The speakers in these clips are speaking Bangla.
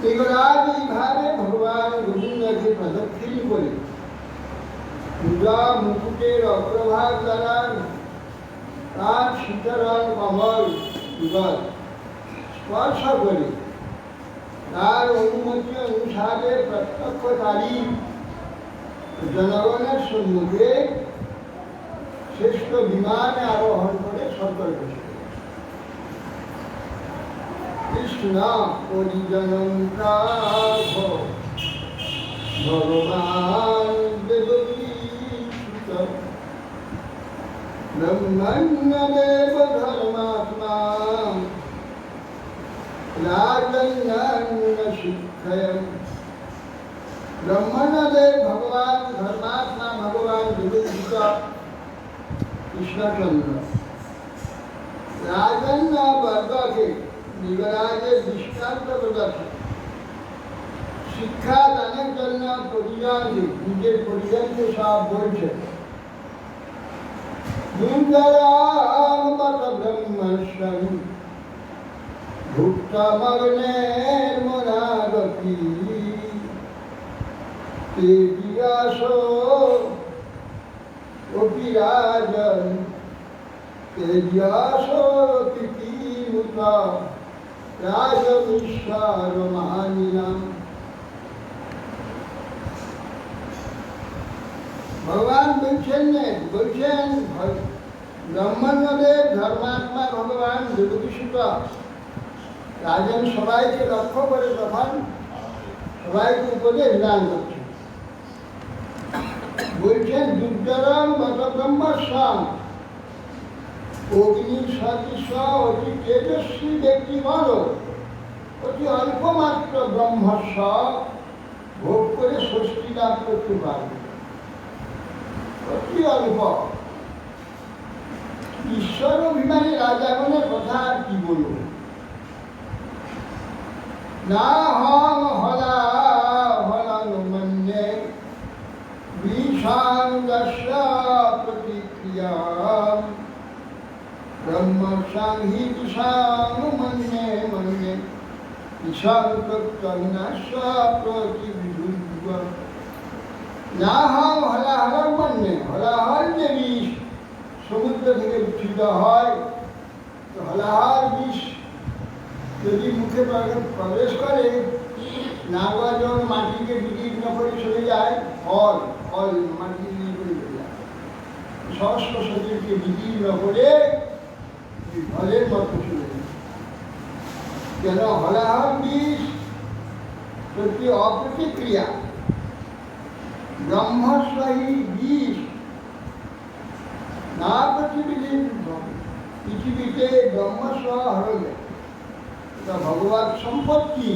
লিঙ্গরাজ এইভাবে ভগবান গোবিন্দকে প্রদক্ষিণ করে পূজা মুকুটের অগ্রভাগ দ্বারা তার শীতরং কমল যুগল স্পর্শ করে তার অনুমতি অনুসারে প্রত্যক্ষকারী জনগণের সম্মুখে শ্রেষ্ঠ বিমানে আরোহণ করে সতর্ক কৃষ্ণ পরিজনং প্রাহ ভগবান দেবকীসুত ব্রহ্মণ্যদেব ধর্মাত্মা রাজন্যান্য শিক্ষয়ং। ব্রহ্মণ্যদেব ভগবান ধর্মাত্মা ভগবান দেবকীসুত কৃষ্ণচন্দ্র রাজন্য বর্গকে লিঙ্গরাজের দৃষ্টান্ত প্রদর্শন শিক্ষা দানের জন্য পরিজনকে নিজের পরিজনকে সব বলছে। ব্রহ্মস্বামী ভুক্তমগ্নের মনাগতি তেজিয়াস অপি রাজন তেজিয়াস তিতিমুত রাজমীশ্বর মানিলাম। ভগবান বলছেন ব্রহ্মণ্যদেব ধর্মাত্মা ভগবান দেবকীসুত রাজন সবাইকে লক্ষ্য করে তখন সবাইকে উপদেশ দান করছেন। বলছেন দুর্জরম গত ব্রহ্মস্বাম অগ্নির সদৃশ অতি তেজস্বী ব্যক্তি বল অতি অল্পমাত্র ব্রহ্মস্ব ভোগ করে ষষ্ঠী লাভ করতে পারবে। অতি অল্প ঈশ্বর অভিমানী রাজাগণের কথা আর কি বলব। না হং হলা হলাং মন্যে বিষাঙ্গস্য প্রতিক্রিয়া ব্রহ্মসাং হি বিষাং মন্যে মন্যে বিষাং প্রত্যন্নাস্য প্রতিবিধুর্গ। না হং হলাহল মন্যে হলাহল যে বিষ সমুদ্র থেকে উচ্ছিত হয় তো হলাহল বিষ যদি মুখে প্রবেশ করে নাগজন মাটিকে বিদীর্ণ করে চলে যায় ফল ফল মাটি নিয়ে করে চলে যায় সহস্র শরীরকে বিদীর্ণ করে ফলের মতো চলে যায়। কেন হলাহল বিষ সত্যি অপ্রতিক্রিয়া ব্রহ্মস্বহী বিষ না পৃথিবীতে ব্রহ্মস্ব হরবে এটা ভগবত সম্পত্তি।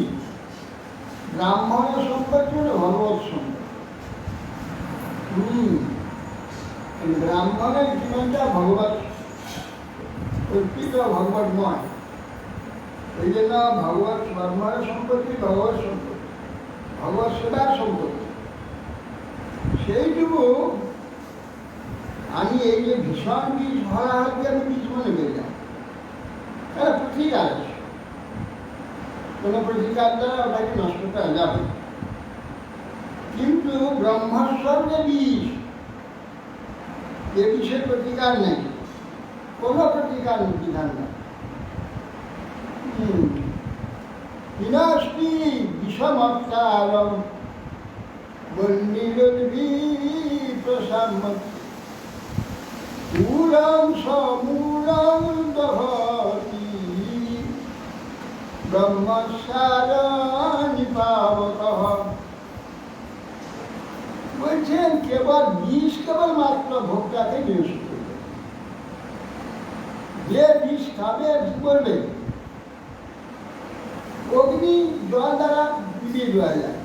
ব্রাহ্মণের সম্পত্তি হলো ভগবত সম্পত্তি। ব্রাহ্মণের জীবনটা ভগবত অর্পিত ভগবতময়। এই জন্য ভগবত ব্রাহ্মণের সম্পত্তি ভগবত সম্পত্তি ভগবত সেবার সম্পত্তি। সেইটুকু আমি এই যে ভীষণ বীজ ভরা হচ্ছে আমি বীজ মনে পেলাম এটা প্রতিকার আছে। কোনো প্রতিকার দ্বারা ওটাকে নষ্ট করা যাবে, কিন্তু ব্রহ্মস্বর যে বীজ এ বিষয়ে প্রতিকার নেই, কোনো প্রতিকার বিধান নেই। বিনাশটি বিষমত্তারম বন্নিরোদ্ভী প্রসাম্মত মূলং সমূলং দহতি ব্রহ্মসার নিপাবতঃ। বলছেন কেবল বিষ কেবলমাত্র ভোক্তাকে বিনষ্ট করবে। যে বিষ খাবে কি করবে? অগ্নি জল দ্বারা বিলিয়ে দেওয়া যায়।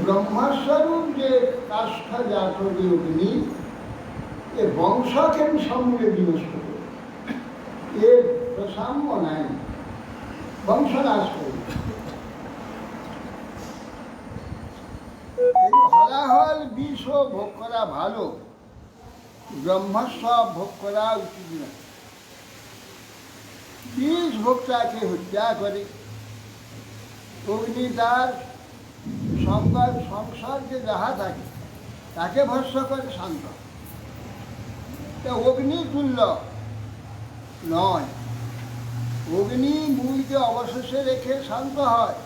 ব্রহ্মস্বরূপ যে কাষ্ঠা জাত যে অগ্নি এ বংশকে সমূলে বিনষ্ট করবে। এর প্রসাম্য নাই, বংশনাশ করবে। হলাহল বিষ ভোগ করা ভালো, ব্রহ্মস্ব ভোগ করা উচিত না। বিষ ভোক্তাকে হত্যা করে অগ্নি তার সংসর্গে যাহা থাকে তাকে ভস্য করে শান্ত। অগ্নি তুল্য নয়, অগ্নি মূলকে অবশেষে রেখে শান্ত হয়।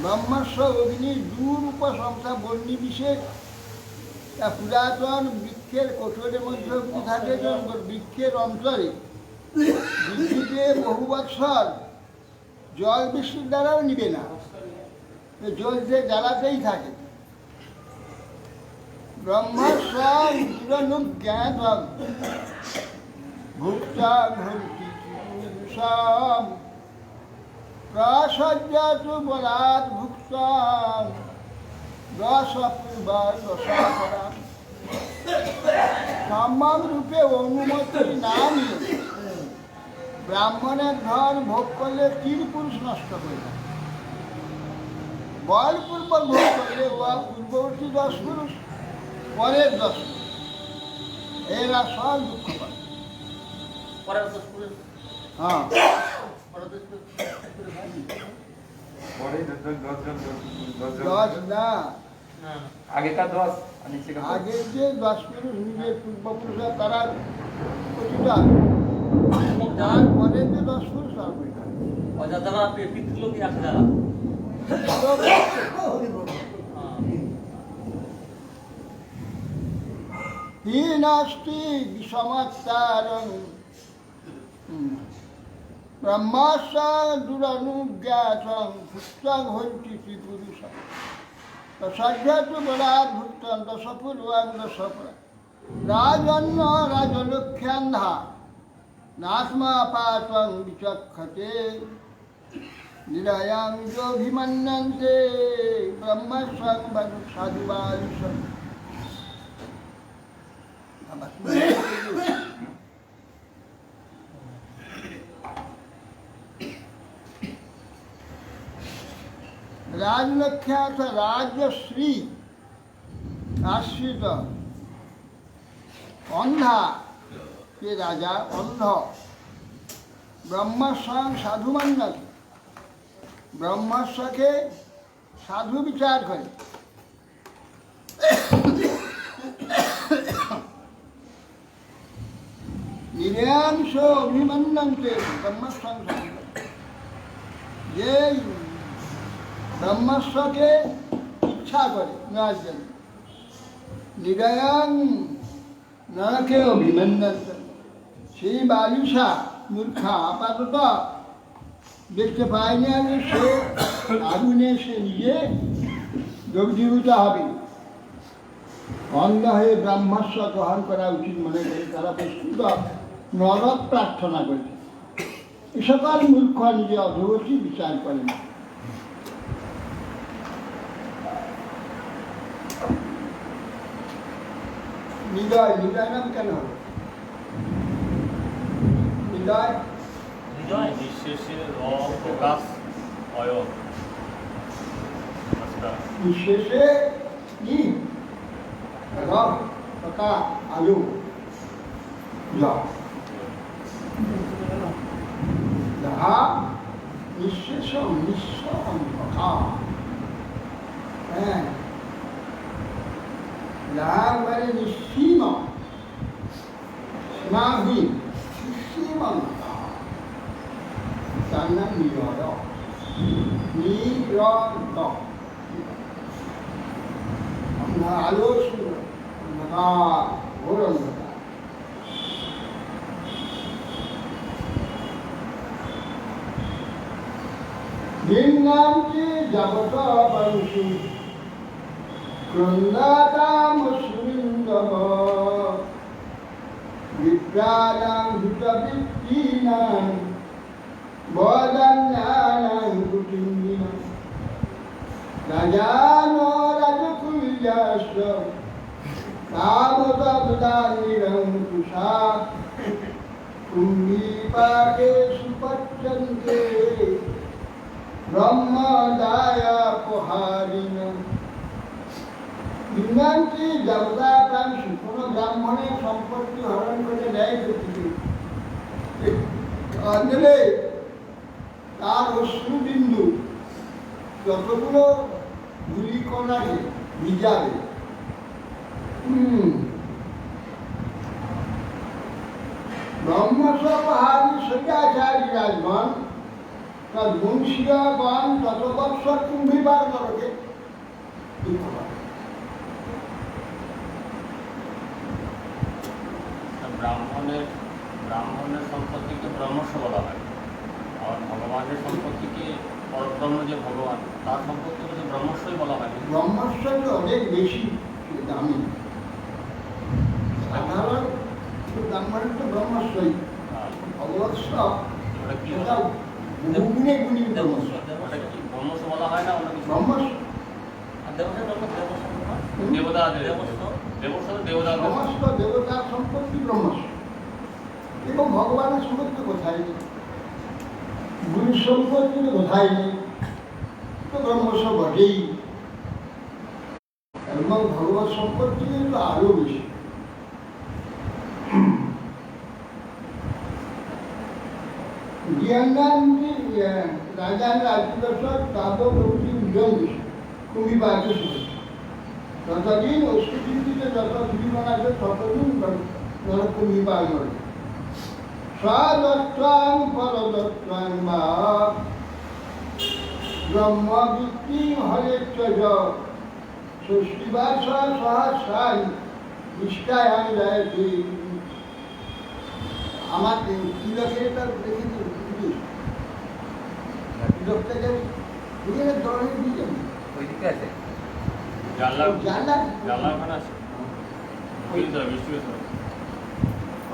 ব্রহ্মস্ব অগ্নির দুরূপ সংখ্যা বর্ণী বিশেষ। পুরাতন বৃক্ষের কোঠরের মধ্যে অগ্নি থাকে, বৃক্ষের অন্তরে বৃষ্টিতে বহু বৎসর জল বৃষ্টির দ্বারাও নিবে না, জল যে জ্বালাতেই থাকে। ব্রহ্মস্বজ্ঞাতম ভুক্তাং হন্তি পুরুষাম প্রসজ্জাতু বলাৎ ভুক্তাং রসপূর্বার রসাপরাম। সম্যক রূপে অনুমতি না নিয়ে ব্রাহ্মণের ধন ভোগ করলে 3 পুরুষ নষ্ট করে দেয়। বলপূর্বক ভোগ করলে উহা পূর্ববর্তী 10 পুরুষ, পরের 10 পুরুষ, এরা সব দুঃখ পায়। হ্যাঁ, আগেকার 10 আগে যে 10 পুরুষ নিজের পূর্বপুরুষরা তারা প্রতিটা, তারপরে যে 10 পুরুষ তারা পিতৃলোকে আসে যারা হি নাস্তি বিষমাত্তারং ব্রহ্মাস্য দুরনুজ্ঞাতং ভুক্তং হন্তি পুরুষং সজ্জাতু বলাৎ ভুক্তং দশপূর্বাং দশপরা। রাজন্য রাজলক্ষ্যান্ধা নাস্মা পাতং বিচক্ষতে নিরয়াং যোভিমন্যন্তে ব্রহ্মস্বং বনু সাধুবালিশং। রাজলক্ষ্যা অর্থাৎ রাজশ্রী আশ্রিত অন্ধা কে রাজা অন্ধ ব্রহ্মস্বং সাধু মান্যত, ব্রহ্মস্বকে সাধু বিচার করে। নিরাংশ অভিমন্যন্তে ব্রহ্মস্বং সাধু, যে ব্রহ্মস্বকে ইচ্ছা করে নেওয়ার জন্য। নিরয়াং নরকে অভিমন্যন্ত, সেই বালিশা মূর্খা আপাতত দেখতে পায়নি যে সে আগুনে সে নিজে দগ্ধীভূত হবে। অন্ধ হয়ে ব্রহ্মস্ব গ্রহণ করা উচিত মনে করে তারা প্রস্তুত নরক প্রার্থনা করেছে। এ সকল মূর্খ নিজে অধবর্তী বিচার করেন। নিদয়, নিদয় নাম কেন হল? নিদয় নিঃশেষের প্রকাশ অয়ন নিঃশেষে কি প্রকাশ আয়ু যাহা নিঃশেষ নিঃস্ব অন্ধকার। হ্যাঁ, যাহা মানে নিঃসীম সীমাহীন নিঃসীম অন্ধকার, তার নাম নিরদ। নিরদ আলো শূন্য অন্ধকার, ঘোর অন্ধকার। লিঙ্গান্তি জগত বংশী ক্রন্দাতাম সুন্দব বিপ্রায়াং হিতবৃত্তীনাং বদান্যানাং কুটিম্বিনাং রাজানো রাজকুল্যাস্য তাবদানিরং তুষা কুম্ভীপাকে সুপচ্যন্তে ব্রহ্মদায়াপহারিণ। লিঙ্গান্তি দেবতা প্রাংশু, কোন ব্রাহ্মণের সম্পত্তি হরণ করে দেয় পৃথিবী, তার অশ্রুবিন্দু যতগুলো ধূলিকণাকে ভিজাবে, ব্রহ্মস্বপাহাড়ি সজ্জাচারী রাজগণ তদ্বংশীয়গণ ততবৎসর কুম্ভীবার নরকে ব্রাহ্মণের সম্পত্তিকে ব্রহ্মস্ব বলা হয়, আর ভগবানের সম্পত্তিকে পরব্রহ্ম যে ভগবান তার সম্পত্তিকে তো ব্রহ্মস্বই বলা হয়। ব্রহ্মস্বই অনেক বেশি দামি, সাধারণ ব্রাহ্মণের তো ব্রহ্মস্বই, ভগবৎস ওটা কি সেটা বহুগুণে গুণী ব্রহ্মস্ব। ওটা কি ব্রহ্মস্ব বলা হয় না? ওটা কি ব্রহ্মস্ব দেবতা দেবতা সমস্ত দেবতার সম্পত্তি ব্রহ্মস্ব, এবং ভগবানের সম্পত্তি কোথায় নেই, গুরুর সম্পত্তি তো কোথায় নেই, তো ব্রহ্মস্ব বটেই, এবং ভগবত সম্পত্তি তো আরো বেশি। রাজার রাজদর্শক কাব্যপ্রভৃতি উদ্যম কুম্ভীবাকে যতদিন অষ্টচিন্তিতে যত জীবন আছে ততদিন কুম্ভীবাগ নয়। স্বদত্তাং পরদত্তাং বা ব্রহ্মবৃত্তি হরেচ্চ ষষ্ঠীবার সহস্রাই নিষ্ঠায়াং যায়তে। আমার তিলকের তার দেখেছি তিলকটাকে দিয়ে দলে দিয়ে ওইদিকে আছে জানলা জানলা জানলা ওখানে আছে বৃষ্টি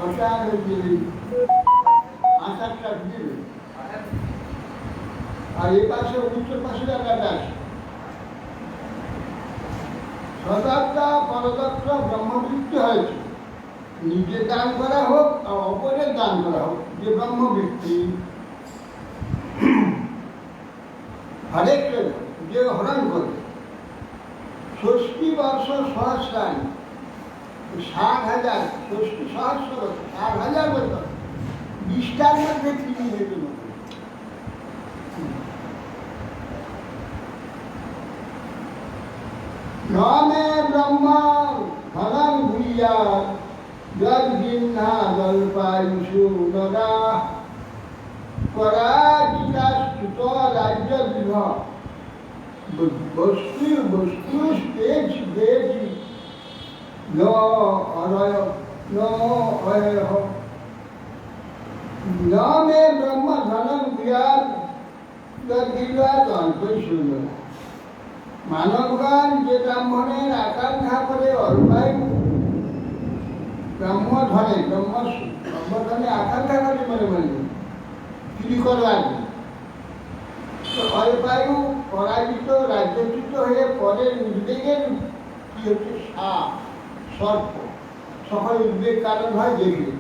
ওটা আচারটা দিবে, আর এ পাশে উত্তর পাশে জায়গাটা আছে। সদাত্তা পরদত্তা ব্রহ্মবৃত্তি হয়েছে, নিজে দান করা হোক আর অপরের দান করা হোক, যে ব্রহ্মবৃত্তি হরেক যে হরণ করে। ষষ্ঠী বর্ষ সহস্রান 60,000, ষষ্ঠী সহস্র বছর 60,000 বছর, 20টার মধ্যে তিনি যেতে নমে ব্রহ্ম ধনং ভূয়া যদ্ভিন্না জল্পায়ুষু নরা পরাজিতাস্তুত রাজ্য বিভ বস্তুস্তেজ দেজি ন অরয় ন অয়হ ন মে ব্রহ্ম ধনং ভূয়া যদ্ভিন্না জল্পায়ুষু নরা। মানবগণ যে ব্রাহ্মণের আকাঙ্ক্ষা করে অল্পায়ু ব্রহ্মধনে আকাঙ্ক্ষা করে মনে মনে চুরি করবার, অল্পায়ু পরাজিত রাজ্যচ্যুত হয়ে পরের উদ্বেগের কি হচ্ছে সাপ সর্প, সকল উদ্বেগ কারণ হয় দেখলে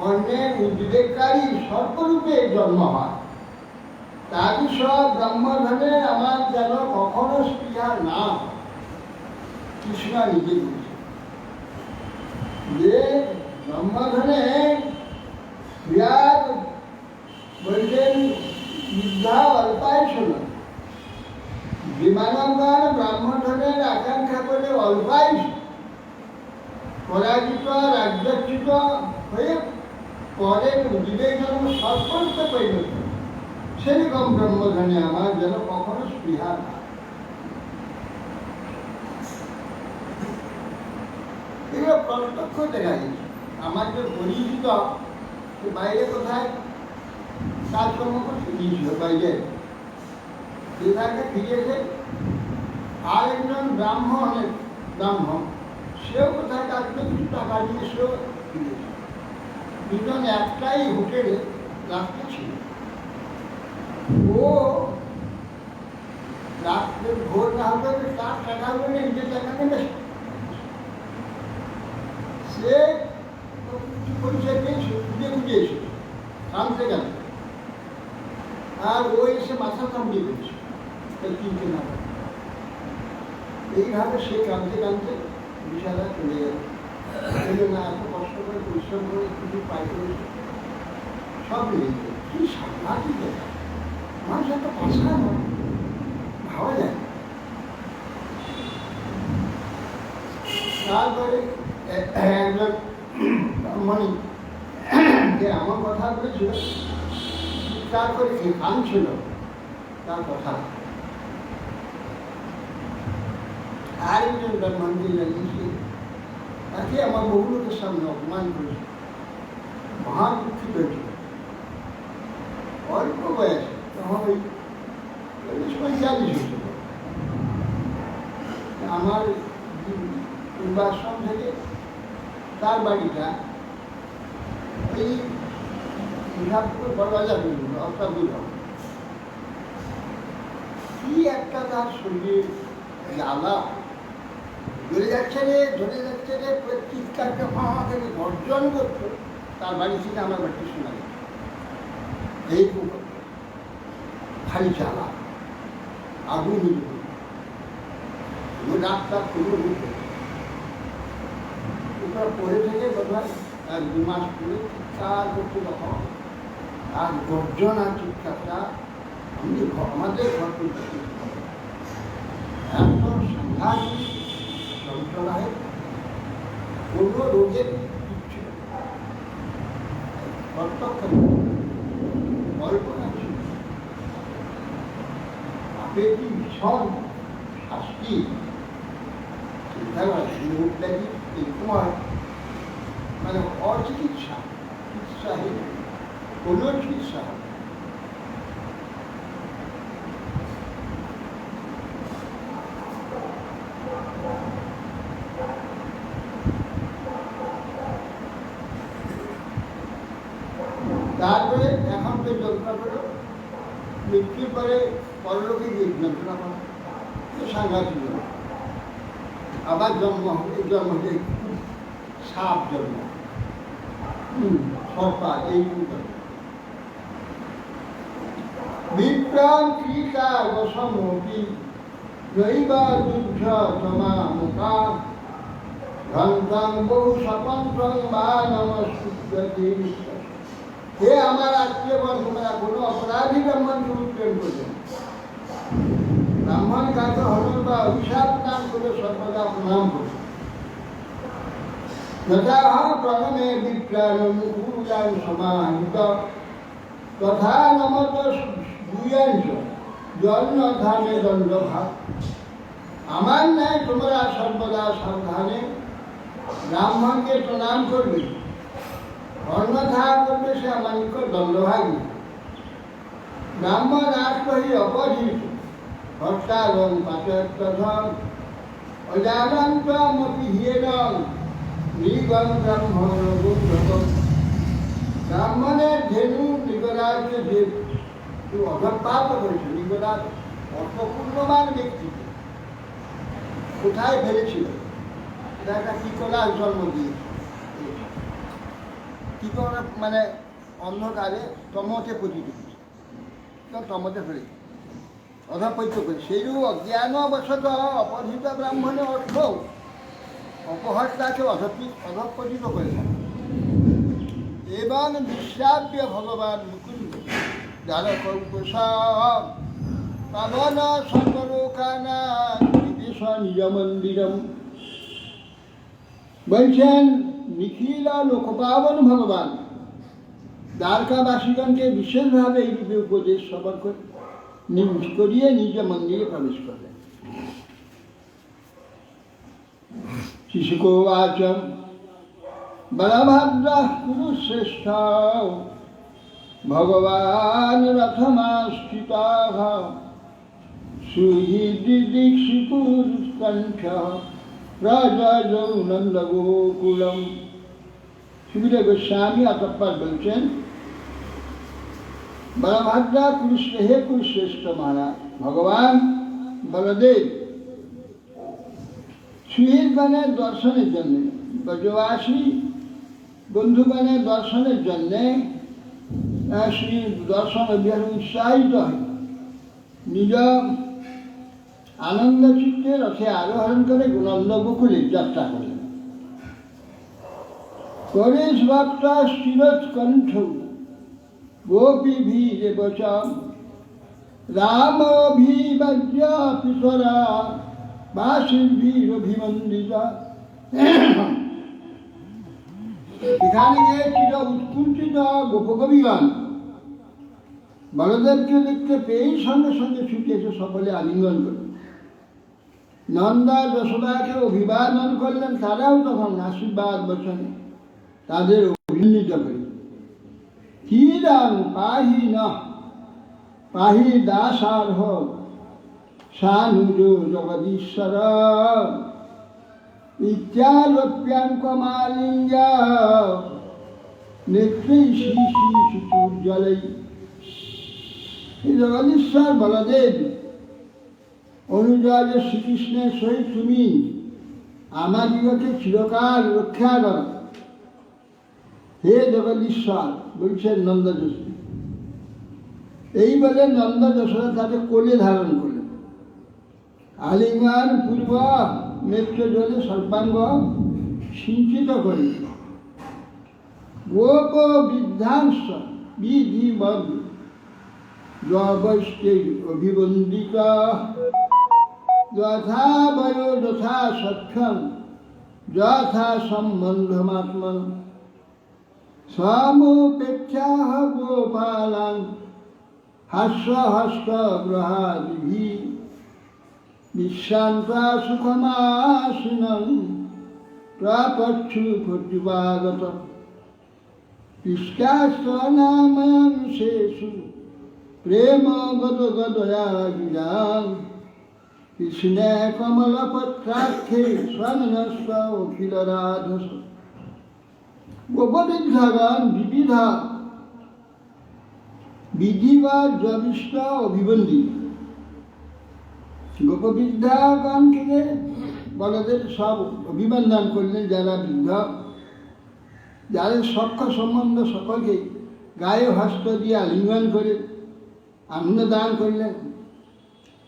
অন্যের উদ্বেগকারী সর্পরূপে জন্ম হয়। তারই সব ব্রহ্মধনে আমার যেন কখনো স্পৃহা না হয়। কৃষ্ণ নিজে বলছে যে ব্রহ্মধনে বিরাট বলছেন বিদ্যা অল্পায় শোনা, যে মানবগণ ব্রাহ্মণধনের আকাঙ্ক্ষা করে অল্পায় পরাজিত রাজ্যচ্যুত হয়ে পরের উদ্বেগ যেন সর্বরূপে পরিণত, সেরকম ব্রহ্মধনে আমার যেন কখনো স্পৃহা না। এগুলো প্রত্যক্ষ দেখা গেছে। আমার যে পরিচিত বাইরে কোথায় কাজকর্ম করতে গিয়েছিল, বাইরে ফিরেছে, আর একজন ব্রাহ্মণ সেও কোথায় কাজ করে কিছু টাকা দিয়ে সেও ফিরেছে। দুজন একটাই হোটেলে রাস্তা ছিল। ও রাত্রে ভোর না হতে তার টাকা বলে নিজের টাকা নেবে, সে পরিচয় পেয়েছে, খুঁজে খুঁজে এসেছে কানতে কানতে, আর ও এসে মাথা কামড়িয়ে পেয়েছে কিনতে না। এইভাবে সে কানতে কানতে বিশালা চলে গেল। না এত কষ্ট করে পরিশ্রম করে কিছু পাই করেছে, সব মিলে কি সাংঘাতিক দেখা। মানুষ একটা ভাষা নয়, ভাবা যায়। তারপরে একজন মানে যে আমার কথা বলেছিল, তারপরে কাঁদছিল তার কথা। আরেকজন ব্রাহ্মণকে জানিয়েছে, তাকে আমার বহু লোকের সামনে অপমান করেছে, মহা দুঃখিত হয়েছিল। অল্প বয়স, তখন ওই 45 হয়েছিল। আমার পূর্বাশ্রম থেকে তার বাড়িটা এই বলা যাবে অর্থাৎ কি একটা তার শরীরে জ্বালা, ধরে যাচ্ছে রে চিৎকারটা থেকে গর্জন করতো। তার বাড়ি থেকে আমার বাড়িতে শোনা যায় এই খালি জ্বালা, আগুন ডাক্তার কোনো পড়ে থেকে বোধহয় 1-2 মাস পরে চিৎকার করতে তখন আর গর্জন আর চিৎকারটা আমাদের ঘর করতে এত সাংঘাতিক যন্ত্রণায় কোনো রোগের কিচ্ছু প্রত্যক্ষ কল্পনা ছিল। আপনি কি ভীষণ শাস্তি চিন্তা করেন, মুখটাকে এরকম হয়, মানে অচিকিৎসা, চিকিৎসাহীন কোনো চিকিৎসা হবে। তারপরে এখন তো যন্ত্রণা করে মৃত্যুর পরে পরলোকে গিয়ে যন্ত্রণা করে সাংঘাতিক। আবার জন্ম হলে সাপ জন্ম, সর্পা, এই বিপ্রাম ক্রীতা বসমপি নৈবা যুদ্ধ জমামুকা ঘন্টাং বহু স্বতন্ত্রং বা নমস্তুতে। হে আমার আত্মীয় বন্ধুরা, কোনো অপরাধী ব্রাহ্মণকে উৎপ্রেম করবেন। ব্রাহ্মণ কাকে হনন বা অভিশাপ নাম করে সর্বদা প্রণাম করবে। যথা প্রণমে বিপ্রাণমুকুলাং সমাহিত তথা নমত দুয়াঞ্চ জন্ম ধামে দণ্ডভাগ। আমার ন্যায় তোমরা সর্বদা সাবধানে ব্রাহ্মণকে প্রণাম করবে, অন্যথা করবে সে আমার নিকট দণ্ডভাগী। ব্রাহ্মণ আত্মহি অপরিহিত ভক্তারং পাচত্যধম অজানন্তমপি হিয়েনং মৃগং ব্রহ্মণগোত্রকম। ব্রাহ্মণের ধেনু নিগরাজকে যে অধঃপাত করেছে, নিগরাজ অর্থপূর্ণমান ব্যক্তিকে কোথায় ফেলেছিল? এটা একটা কিকলার জন্ম দিয়েছে। কিকলা মানে অন্ধকারে তমতে পতিত হয়েছে, তমতে ফেলেছে, অধঃপতিত করে। সেইরূপ অজ্ঞানবশত অপহৃত ব্রাহ্মণের অর্থ অপহর্তাকে অধঃপতিত করে থাকে। এবং বিশ্বাব্য ভগবান মুকুন্দ দ্বারক উপসম পাবন সর্বলোকানাং বিদেশ নিজ মন্দিরম। বলছেন নিখিল লোকপাবন ভগবান দ্বারকাবাসীগণকে বিশেষভাবে এই রূপে উপদেশ শ্রবণ করিয়ে নিজ মন্দিরে প্রবেশ করলেন। শিশুকোবাচ বলভদ্রঃ কুরুশ্রেষ্ঠ ভগবান রথমাশ্রিতাঃ সুহৃদিদীক্ষিতুর্কণ্ঠ রাজৌ নন্দগোকুলম। সুখদেব গোস্বামী অতঃপর বলছেন, বলভদ্রা হে কুরুশ্রেষ্ঠ মহারাজ ভগবান বলদেব সুহৃদগণের দর্শনের জন্যে, ব্রজবাসী বন্ধুগণের দর্শনের জন্যে শ্রী দর্শন বিহার উৎসাহিত হয়। নিজ আনন্দ চিত্তে রথে আরোহণ করে নন্দগোকুলে যাত্রা করলেন। করেশ ভক্ত স্থিরৎকণ্ঠ গোপী ভীরে বচম রাম অভিবাজ্য পিতরা বাসিন্দিরভিমন্দিতা। এখানে গিয়ে চির উৎকুণ্ঠিত গোপকবিগণ বলদেবকে দেখতে পেয়েই সঙ্গে সঙ্গে ছুটে এসে সকলে আলিঙ্গন করলেন। নন্দা যশোদাকে অভিবাদন করলেন, তারাও তখন আশীর্বাদ বচনে তাদের অভিনীত করে। কিরং পাহি ন পাহি দাসার্হ সানুজ জগদীশ্বর ইত্যালোপ্যাঙ্কমালিঙ্গ নেত্রী শ্রী শ্রী চতুর্জলই। জগদীশ্বর বলদেব অনুজয় শ্রীকৃষ্ণের সহিত তুমি আমাদিগকে চিরকাল রক্ষা কর, হে জগদীশ্বর, বলছেন নন্দ যশোদা। এই বলে নন্দ যশোদা তাকে কোলে ধারণ করলেন। আলিঙ্গন পূর্ব নেত্র জলে সর্বাঙ্গ সিঞ্চিত করে গোপ বৃদ্ধাংশ বিধিবদ্ধ জবৈষ্ঠে অভিবন্দিতা যথা বয়ো যথা সক্ষম যথা সম্বন্ধমাত্মন সমুপেক্ষাহ গোপালাং হাস্য হস্ত গ্রহাদিভি বিশ্রান্তা সুখমাসীনং প্রাপচ্ছু প্রতিপাগত ইষ্টাস্তনামাংশেষু প্রেম গত গদয়া গিরাং কৃষ্ণে কমলপত্রাক্ষে স্বনস্ত অখিল রাধস। গোপবিদ্যাগণ বিবিধা বিধিবাদ জবিষ্ট অভিবন্দী। গোপবিদ্যাগণকে বলদেব সব অভিবন্দন করলেন, যারা বৃদ্ধ, যাদের সখ্য সম্বন্ধ সকলকে গায়ে হস্ত দিয়ে আলিঙ্গন করে আনন্দ দান করলেন।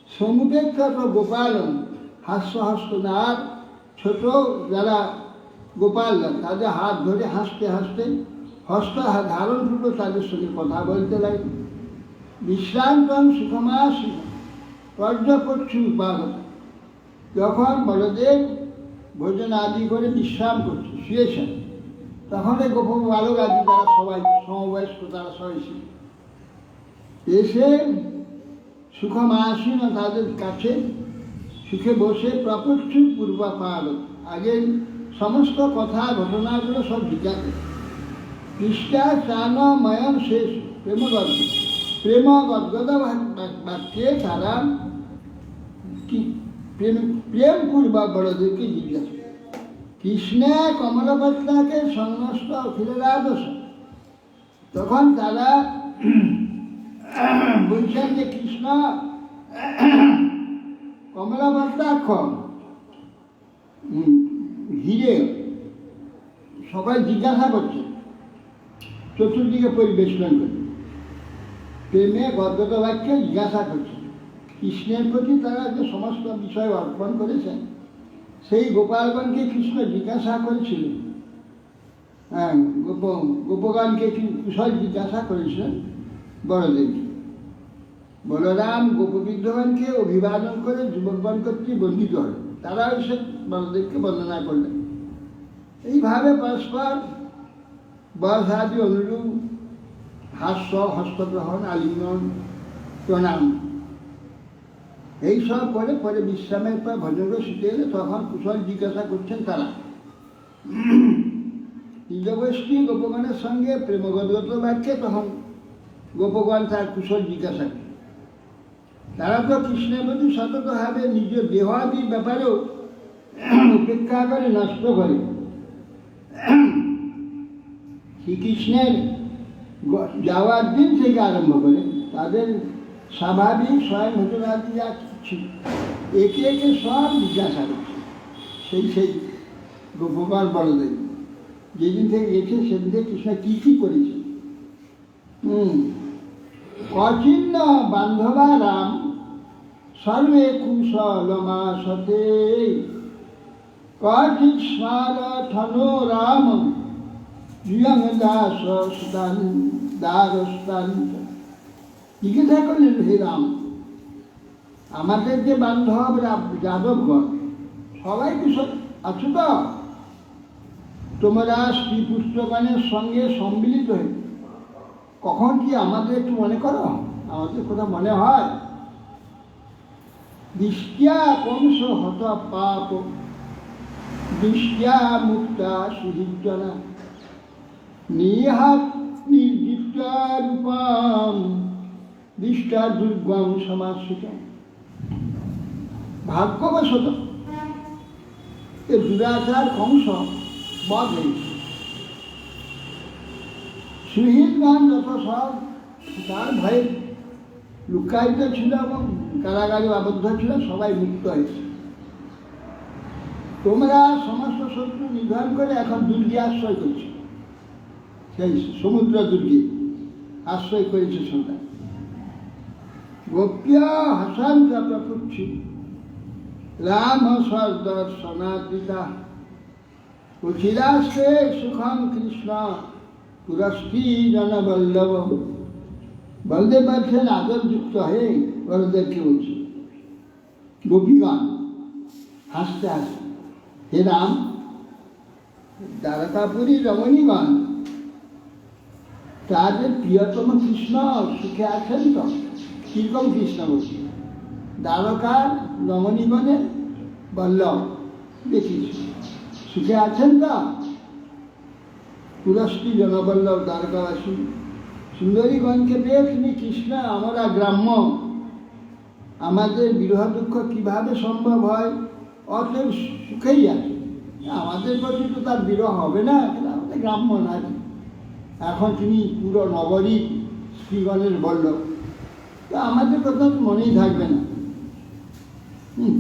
সমুপেক্ষক গোপাল হাস্যহস্ত আর ছোট যারা গোপালগণ তাদের হাত ধরে হাসতে হাসতে হস্ত ধারণ করলো, তাদের সঙ্গে কথা বলতে লাগে। বিশ্রান্তং সুখমাসী পর্যপক্ষু উপাগত। যখন বলদেব ভোজন আদি করে বিশ্রাম করছে, শুয়েছেন, তখন এই গোপ বালক আদি তারা সবাই সমবয়স্ক, তারা সবাই এসে সুখমাসীন তাদের কাছে সুখে বসে প্রপচ্ছু পূর্বাপাগত আগে সমস্ত কথা ঘটনাগুলো সব জিজ্ঞাসা। কৃষ্ণা চানময়ন শেষ প্রেমগদ্য প্রেমগদ্গত বাক্যে তারা কি প্রেমপূর্বক বড়দেরকে জিজ্ঞাসা। কৃষ্ণে কমলপত্রাকে সংনষ্ট অখিলরাধস। তখন তারা বলছেন যে কৃষ্ণ কমলপত্রাক্ষ হিরে, সবাই জিজ্ঞাসা করছে, চতুর্দিকে পরিবেশন করে প্রেমে গদ্গত বাক্যে জিজ্ঞাসা করছে। কৃষ্ণের প্রতি তারা যে সমস্ত বিষয় অর্পণ করেছেন, সেই গোপালগণকে কৃষ্ণ জিজ্ঞাসা করেছিলেন। হ্যাঁ, গোপগণকে কুশল জিজ্ঞাসা করেছিলেন বড়দেব। বলরাম গোপবিদ্ধগণকে অভিবাদন করে যুবকগণ কর্তৃক বন্দিত হল। তারা এসে বলদেবকে বন্দনা করলেন। এইভাবে পরস্পর বয়সাদি অনুরূপ হাস্য হস্তগ্রহণ আলিঙ্গন প্রণাম এইসব করে পরে বিশ্রামের পর ভজন শুতে এলে তখন কুশল জিজ্ঞাসা করছেন তারা। নিজগোষ্ঠী গোপগণের সঙ্গে প্রেমগদ্গত বাক্যে তখন গোপগণ তার কুশল জিজ্ঞাসা করে। তারা তো কৃষ্ণের প্রতি সততভাবে নিজের দেহাদির ব্যাপারেও উপেক্ষা করে নষ্ট করে। শ্রীকৃষ্ণের যাওয়ার দিন থেকে আরম্ভ করে তাদের স্বাভাবিক স্বয়ং ঘটনাদি যা ছিল একে একে সব জিজ্ঞাসা করছে। সেই গোপগণ বলদেব যেদিন থেকে গেছে সেদিন থেকে কৃষ্ণ কী কী করেছে। অচিন্ন বান্ধবা রাম সর্বে কুশলমাসতে কচিৎ স্মার ঠনো রাম জুয়ং দাস দারস্তান। জিজ্ঞাসা করলেন, হে রাম, আমাদের যে বান্ধব যাদবগণ সবাই কুশল আছো তো? তোমরা স্ত্রী পুত্রগণের সঙ্গে সম্মিলিত হয়ে কখন কি আমাদের একটু মনে করো? আমাদের কথা মনে হয়? দৃষ্টিয়া কংস হত পাপ দৃষ্টিয়া মুক্তা সুহৃজনা নিহাত নির্দিষ্টা রূপম দৃষ্টা দুর্গম সমাশ্রিত। ভাগ্যবশত এ দুরাচার কংস বধ হয়েছে। সুহৃদগণ যত সব তার ভয়ে লুকায়িত ছিল এবং কারাগারে আবদ্ধ ছিল, সবাই মুক্ত হয়েছে। তোমরা সমস্ত শত্রু নিধন করে এখন দুর্গে আশ্রয় করছো, সেই সমুদ্র দুর্গে আশ্রয় করেছে সন্ধ্যা। গোপ্য হাসান্ত প্রপুচ্ছি রাম সদর্শনাদিতা উচিরাস্তে সুখম কৃষ্ণ পুরস্কী জনবল্লভ। বলদেব বলছেন আদরযুক্ত হয়ে বলদেবকে বলছে, গোপীগণ হাসতে হাসতে, হে রাম, দ্বারকাপুরী রমণীগণ তাদের প্রিয়তম কৃষ্ণ সুখে আছেন তো? কিরকম কৃষ্ণ বলছি? দ্বারকার রমণীগণের বল্লভ দেখিস সুখে আছেন তো? পুরস্কী জনবল্লভ দ্বারকাবাসী সুন্দরীগণকে পেয়ে তিনি কৃষ্ণ আমরা গ্রাম্য, আমাদের বিরহ দুঃখ কীভাবে সম্ভব হয়? অতএব সুখেই আছে, আমাদের প্রতি তো তার বিরহ হবে না, আমাদের গ্রাম্য নারী। এখন তিনি পুরো নগরী স্ত্রীগণের বল্লভ, তো আমাদের কথা তো মনেই থাকবে না।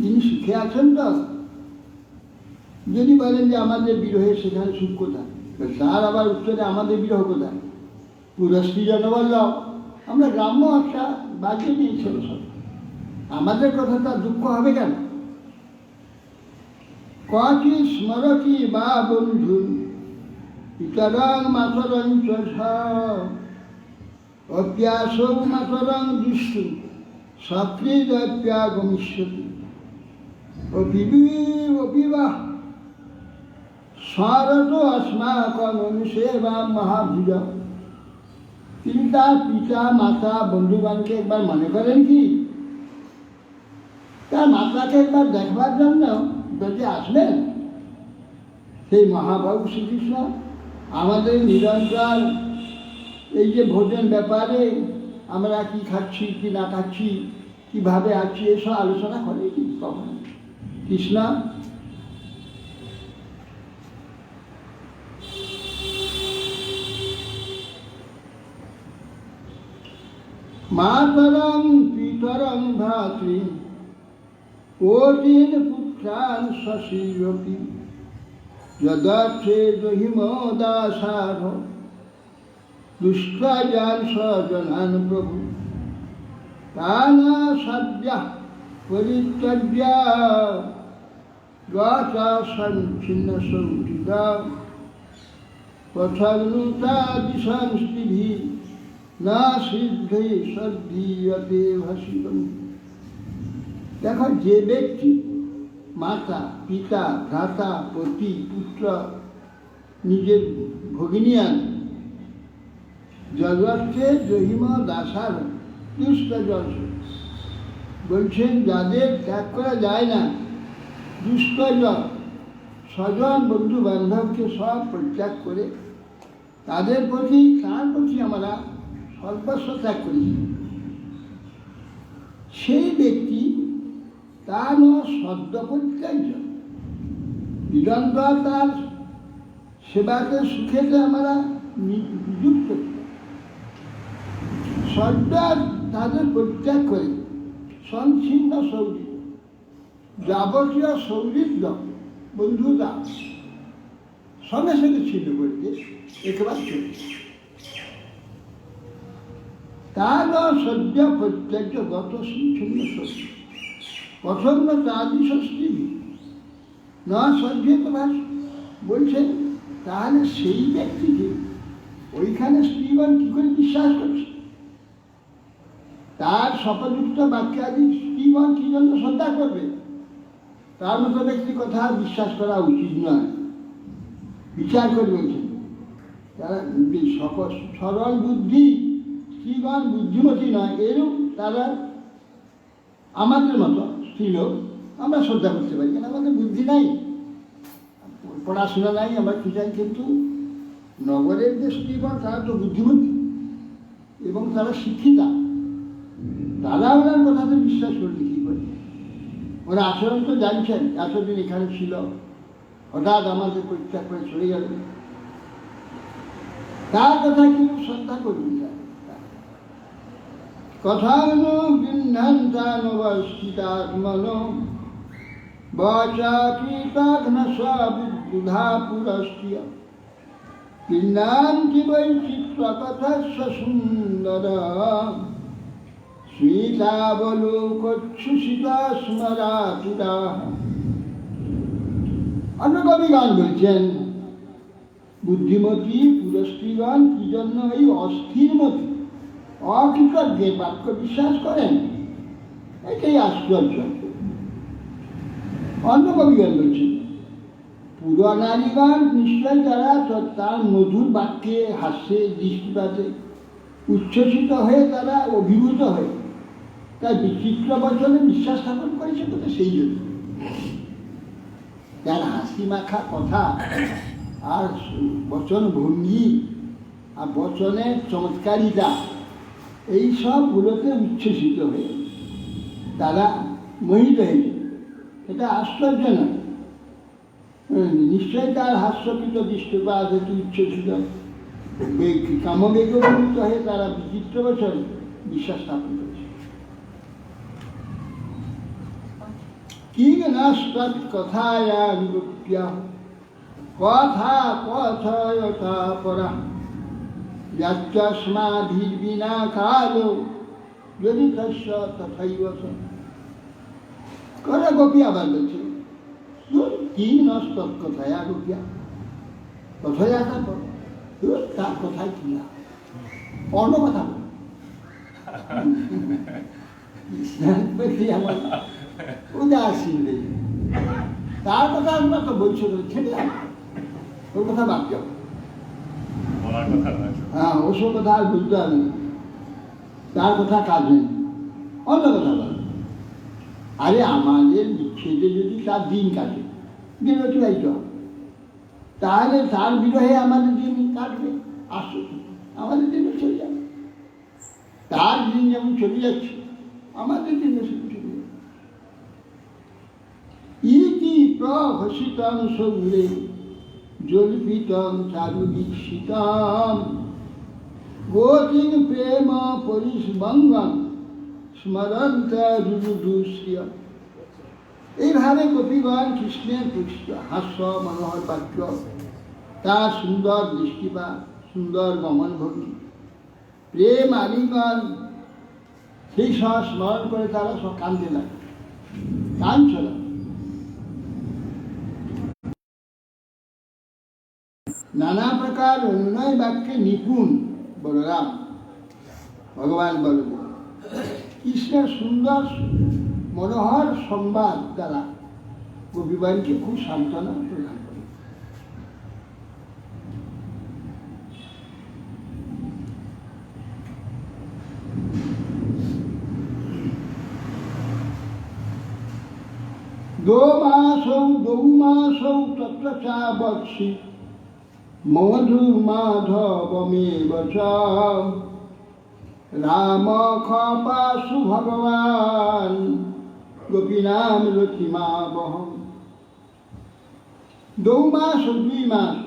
তিনি সুখে আছেন তো? যদি বলেন যে আমাদের বিরহে সেখানে সুখ কোথায়, তার আবার উত্তরে আমাদের বিরহ কোথায়? পুরস্কী জনবল্লভ, আমরা গ্রাম্য একটা বাজে নিয়েছিল সব, আমাদের কথা তার দুঃখ হবে কেন? কচি স্মরতি বা বন্ধু ইতরং মাতরং অপ্যাসৌ মাতরং দুষ্টু সক্রিয়প্যাগমিষ্যতি অপিবাহ স্মরত अस्माकं অনুসেবা মহাভুজ। তিনি তার পিতা মাতা বন্ধুগণকে একবার মনে করেন কি? তার মাতাকে একবার দেখবার জন্য যদি আসবেন, সেই মহাবাবু শ্রীকৃষ্ণ আমাদের নিরন্তর এই যে ভোজন ব্যাপারে আমরা কি খাচ্ছি কি না খাচ্ছি, কিভাবে আছি, এসব আলোচনা করে কি কখন কৃষ্ণ? মাতরং পিতরং ভ্রাতৃ কোটিন পুত্রান শশীরপি যদর্থে দহিমদাসার দুষ্টায়ান স্বজনান প্রভু তানা সদ্যা পরিত্যজ্য গতা সঞ্ছিন্ন সৌচিতা পথনুতা দিশংস্তিভি না সিদ্ধি সদ্ধীয়তে ভাসিতম। দেখো, যে ব্যক্তি মাতা পিতা ভ্রাতা পতি পুত্র নিজের ভগিনিয়ান জগৎকে জহিম দাসার দুষ্টজন বলছেন, যাদের ত্যাগ করা যায় না, দুষ্টজন স্বজন বন্ধু বান্ধবকে সব পরিত্যাগ করে তার প্রতি আমরা সর্বস্ব ত্যাগ করি, সেই ব্যক্তি তার সদ্য পরিত্যাজ্য। নিরন্তর তার সেবাকে সুখেতে আমরা নিযুক্ত সদ্য তাদের পরিত্যাগ করে সংচ্ছিন্ন সৌরিত যাবতীয় সৌহৃদ্য বন্ধুতা সঙ্গে সঙ্গে ছিন্ন করে দিয়ে একেবারে চলে তার সদ্য পরিত্যাজ্য গত সংচ্ছিন্ন সৌরি প্রথম তাদি ষষ্ঠী না সভ্যত ভাষ বলছেন। তাহলে সেই ব্যক্তিকে ওইখানে স্ত্রীগণ কি করে বিশ্বাস করছে? তার শপযুক্ত বাক্যাদি স্ত্রীগণ কি জন্য শ্রদ্ধা করবে? তার মতো ব্যক্তি কথা বিশ্বাস করা উচিত নয়, বিচার করবে উচিত। তারা সরল বুদ্ধি স্ত্রীগণ বুদ্ধিমতী নয়, এরূপ তারা আমাদের মতো স্ত্রীলোক আমরা শ্রদ্ধা করতে পারি, কেন আমাদের বুদ্ধি নাই, পড়াশোনা নাই, আমরা কি চাই। কিন্তু নগরের যে স্ত্রীগণ তারা তো বুদ্ধিমতী এবং তারা শিক্ষিতা, তারা ওনার কথাতে বিশ্বাস করলে কী করে? ওরা আচরণ তো জানছেন, এতদিন এখানে ছিল, হঠাৎ আমাদের পরিত্যাগ করে চলে গেল, তার কথা কিন্তু শ্রদ্ধা করবি না। কথানো গৃহ্ণান্তানবস্থিতাত্মন বাচা কৃতাঘ্নসা বুদ্ধা পুরস্ত্রিয় গৃহ্ণান্তি বৈচিত্র্যকথস্য সুন্দর শ্রীতাবলোকচ্ছুষিতা স্মরাতুরা। অন্য কবিগান বলছেন বুদ্ধিমতী পুরস্ত্রীগণ কি জন্য এই অস্থিরমতী অকৃতজ্ঞের বাক্য বিশ্বাস করেন, এটাই আশ্চর্য। অন্য কবিগণ বলছেন পুরনারীগণ নিশ্চয় তারা তার মধুর বাক্যে হাস্যে দৃষ্টিপাতে উচ্ছ্বসিত হয়ে তারা অভিভূত হয়ে তার বিচিত্র বচনে বিশ্বাস স্থাপন করেছে, তো সেই জন্য তার হাসি মাখা কথা আর বচন ভঙ্গি আর বচনের চমৎকারিতা এই সবগুলোতে উচ্ছ্বসিত হয়ে তারা মোহিত হয়েছে। এটা আশ্চর্য নয়, নিশ্চয়ই তার হাস্যকৃত দৃষ্টিপাত হেতু উচ্ছ্বসিত কামবেগমুক্ত হয়ে তারা বিচিত্র বছর বিশ্বাস স্থাপন করেছে। কি নস্পদ কথায়া বিরূপ্যা কথা কথয়তা পরা যস্মাভির্বিনা কালো যদি তস্য তথৈব করে। গোপী আবার বলছে কি নস্পদ কথায়া গোপিয়া কথয়াতা পর, তার কথাই কি না অন্য কথা আমার উদাসীন নেই, তার কথা আমরা তো বলছো ছেড়ে ওর কথা বাদ যাও। হ্যাঁ, ওসব কথা আর বুঝতে হবে না, তার কথা কাজ নেই, অন্য কথা বল। আরে আমাদের বিচ্ছেদে যদি তার দিন কাটে বিরতিবাহিত হবে, তাহলে তার বিরহে আমাদের দিন কাটবে, আসো আমাদের দিনও চলে যাবে। তার দিন যেমন চলে যাচ্ছে আমাদের দিনও সেটা চলে যাবে। ইতি প্রহসিতং সৌরে জল্পিতং চারু দীক্ষিতম গোতিং প্রেম পরিসবঙ্গম স্মরন্ত রুদুশ্রিয়। এইভাবে গোপীগণ কৃষ্ণের হাস্য মনোহর বাক্য, তার সুন্দর দৃষ্টিপাত, সুন্দর গমনভঙ্গি, প্রেম আলিঙ্গন, সেই সব স্মরণ করে তারা সব কাঁদতে লাগে, কাঁদছিল। নানা প্রকার অনুনয় বাক্যে নিপুণ বলরাম ভগবান বলদেব কৃষ্ণের সুন্দর মনোহর সংবাদ দ্বারা গোপীগণকে খুব সান্ত্বনা প্রদান করে। দৌমাসৌ তত্র চা বৎসি মধু মাধবমেব চ রাম ক্ষপাসু ভগবান গোপীনাম রতিমা বহম। 2 মাস ও 2 মাস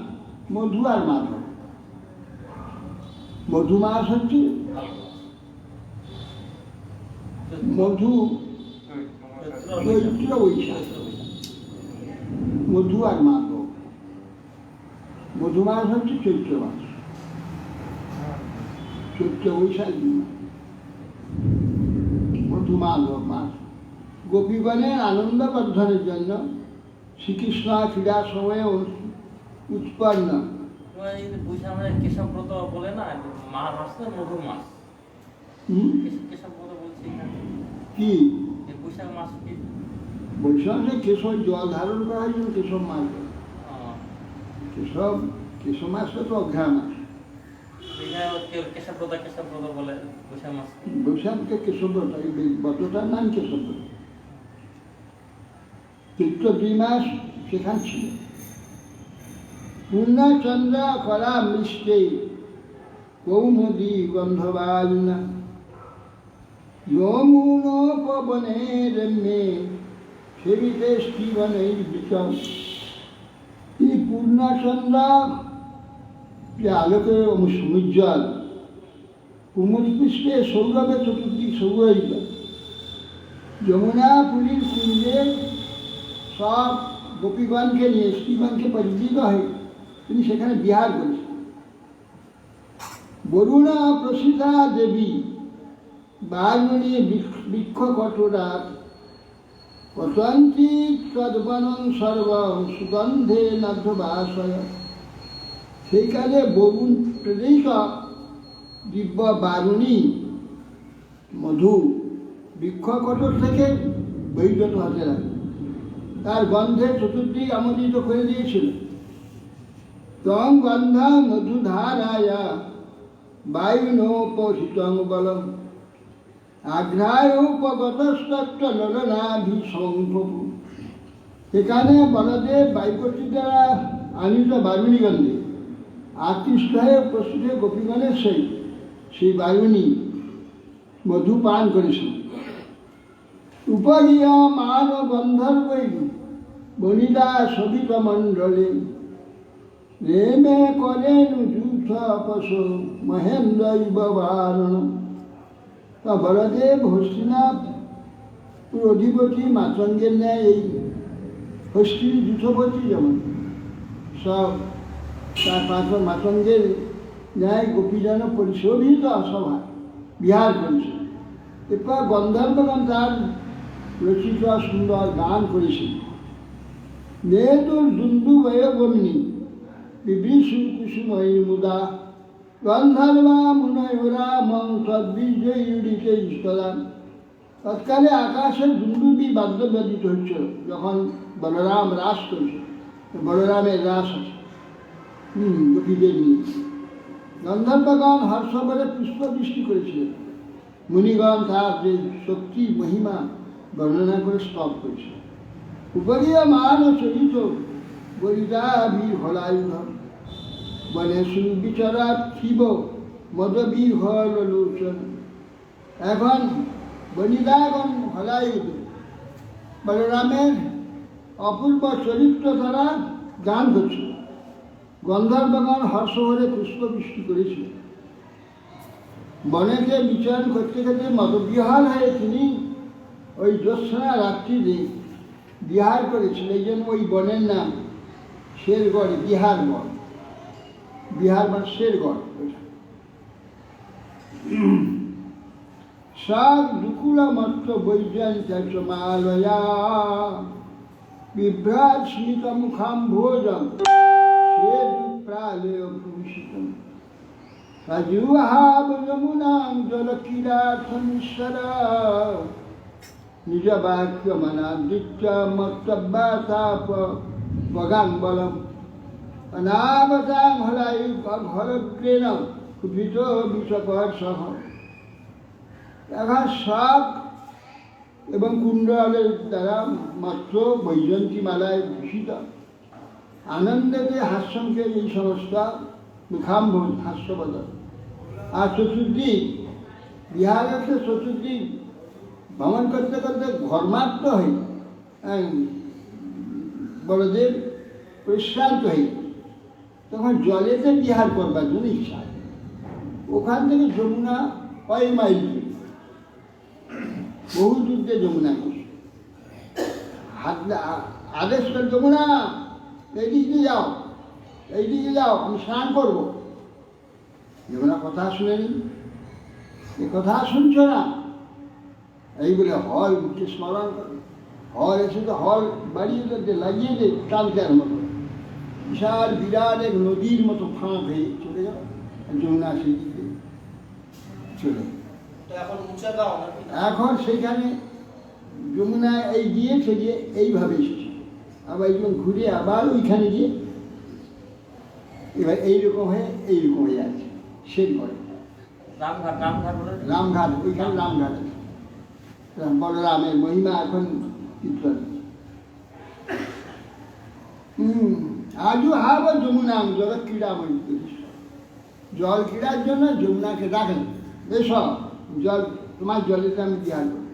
মধু আর মাধব। মধু মাস হচ্ছে মধু চৈত্র বৈশাখ, মধু আর মাধব। মধু মাস হচ্ছে চৈত্র মাস, চৈত্র বৈশাখ 2 মাস, মধু মাধব মাস। গোপীগণের আনন্দ বর্ধনের জন্য শ্রীকৃষ্ণ ক্রীড়ার সময়ে উৎপন্ন। কেশবব্রত বলে না মাস আসছে মধু মাস, কেশবব্রত কি এই বৈশাখ মাস কি বৈশাখে কেশব জল ধারণ করা হয় যেন কেশব মাস বলে। কেশব মাসটা তো অঘ্রাণ মাস। কেশব্রত বলে বৈশাখ মাস। বৈশাখকে কেশব্রত, এই ব্রতটার নাম কেশব্রত। চৈত্র 2 মাস সেখান ছিল। পূর্ণচন্দ্র করা মিষ্টে কৌমুদী গন্ধবায়ুনা যমুনোপবনের মে সেবিতে স্ত্রীবনের বিচম। এই পূর্ণচন্দ্র যে আলোকে সমুজ্জ্বল, কুমুদ পুষ্পে সৌরভে চতুর্দিক সৌরহিত, যমুনা পুরীর কুঞ্জে সব গোপীগণকে নিয়ে স্ত্রীগণকে পরিচিত হয়ে তিনি সেখানে বিহার করেছেন। বরুণা প্রসিদ্ধা দেবী বারমণি বৃক্ষ কঠোরা পতন্তি তদ্বনং সর্বং সুগন্ধে নদ্ধবাসয়। সেই কালে বরুণ প্রদেশ দিব্য বারুণী মধু বৃক্ষ কঠোর থেকে বৈগত হতে লাগে, তার গন্ধে চতুর্দিক আমোদিত করে দিয়েছিল। তং গন্ধা মধুধারায়া বায়ুনোপহিতং বলম আঘ্রায় উপগতস্তত্ত্ব ললনাভিসংভবু। সেখানে বলদেব বায়ুপতি দ্বারা আনিত বারুণী গন্ধে আকৃষ্ট হয়ে উপস্থিত হয়ে গোপীগণের সেই বায়ুণী মধু পান করেছিল। উপগীয় মান গন্ধর্বৈ বনিদা সবিত মণ্ডলে রেমে করেন যুথ পশ মহেন্দ্র বারণ। বলদেব হস্তিনাথ অধিপতি মাতঙ্গের ন্যায় এই হস্তির যুথপতি যেমন সব তার মাতঙ্গের ন্যায় গোপীজন পরিশোভিত সভা বিহার করেছে। এরপর গন্ধর্বগণ তার রচিত সুন্দর গান করেছেন। নেতুর দুন্দু বয়গমনি বিভীষু কুসুময়ী মুদা গন্ধর্বা মুনয়রা মং তদ্বিজয়ুডিতে ইষ্টদান। তৎকালে আকাশের দুন্দুবি বাদ্য ব্যতীত হচ্ছিল যখন বলরাম রাস করেছে। বলরামের রাস আছে গোপীদের নিয়ে। গন্ধর্বগণ হর্ষবরে পুষ্পবৃষ্টি করেছিলেন। মুনিগণ তার যে শক্তি মহিমা বর্ণনা করে স্তব করেছে। উপরীয় মান চরিত বলিদাবীর হলায়ুধ বনে সুবিচরা থিব মদবীর হলোচন। এখন বনিদাগণ হলায়ুধ বলরামের অপূর্ব চরিত্র দ্বারা গান করছিল। গন্ধর্বগণ হর্ষভরে পুষ্পবৃষ্টি করেছিল। বনেতে বিচরণ করতে করতে মদবিহার হয়ে তিনি ওই জ্যোৎস্না রাত্রিতে বিহার করেছিল। এই জন্য ওই বনের নাম শেরগড়, বিহার বন। বিহার মানে শেরগড়। সব দুকুল মত্ত বৈজয়ন্তমালয়া বিভ্রাট স্মিত মুখাম ভোজম প্রালয় ভূষিতম সজুহাব যমুনাং জলক্রীড়ার্থমিশ্বর নিজ বাক্য মনাদিত্য মত্তব্যাতাপ বগাং বলম অনাবতাং হলায়ু ঘরক্রেণ কুপিত বিষপর সহ। এখন শাক এবং কুণ্ডলের দ্বারা মাত্র বৈজন্তী মালায় ভূষিত আনন্দেতে হাস্যঙ্কে এই সমস্ত মুখাম্ভ হাস্যবদন। আর চতুর্দিক বিহারেতে চতুর্দিক ভ্রমণ করতে করতে ঘর্মাক্ত হয়ে বলদেব পরিশ্রান্ত হয়ে তখন জলেতে বিহার করবার জন্য ইচ্ছা। ওখান থেকে যমুনা কয়েক মাইল বহু যুদ্ধে যমুনা আদেশ করে, যমুনা এইদিকে যাও, এইদিকে যাও, আমি স্নান করবো। যমুনা কথা শুনেনি, এ কথা শুনছো না, এই বলে হল উঠে স্মরণ করে। হল এসে তো হল বাড়িয়ে লাগিয়ে দে টানকার মতো, বিশাল বিরাট এক নদীর মতো ফাঁক হয়ে চলে যাও। যমুনা সেই দিকে চলে। এখন মুছে দাও নাকি? এখন সেখানে যমুনা এই গিয়েছে গিয়ে এইভাবে এসেছে, আবার এইরকম ঘুরে আবার ওইখানে গিয়ে এবার এইরকম হয়ে আছে সেই করে রামঘাট বলে রামঘাট, ওইখানে রামঘাট আছে। বলরামের মহিমা এখন কীর্তন। আজও হাব যমুনাম জল ক্রীড়াময়ী, জল ক্রীড়ার জন্য যমুনাকে ডাকেন, এসব জল তোমার জলেতে আমি বিহার করি।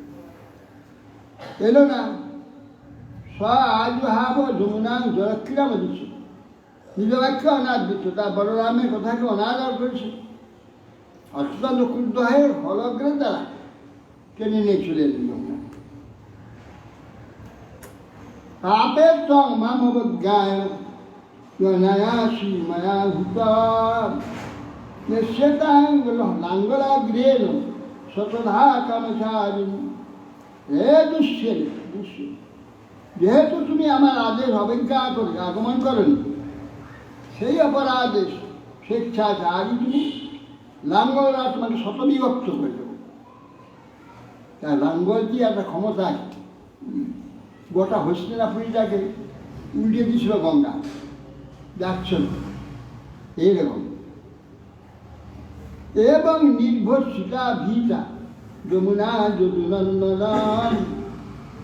এলো না, স আজও হাব যমুনাম জল ক্রীড়াময় দিচ্ছ, নিজ বাক্য অনাদ দিচ্ছ, তার বলরামের কথাকে অনাদর করেছে। অত্যন্ত ক্রুদ্ধ হয়ে হলগ্রের দ্বারা টেনে নিয়ে চলে এলেন যমুনা। পাপের সং মাম অবজ্ঞায় নায়াসি মায়া ভূতাম নিশ্চেতাঙ্গল লাঙ্গলাগ্রেণ শতধা কামচারিণী। হে দুষ্যের দুষ্য, যেহেতু তুমি আমার আদেশ অবজ্ঞা করে আগমন করনি, সেই অপরাধে স্বেচ্ছাচারী তুমি লাঙ্গলরা তোমাকে শতবিভক্ত করে দেবো। তাই লাঙ্গল কি একটা ক্ষমতা আছে, গোটা হস্তিনাপুরীটাকে উল্টে দিয়েছিল গঙ্গা, যাচ্ছ এইরকম। এবং নির্ভরশিতা ভীতা যমুনা যদুনন্দন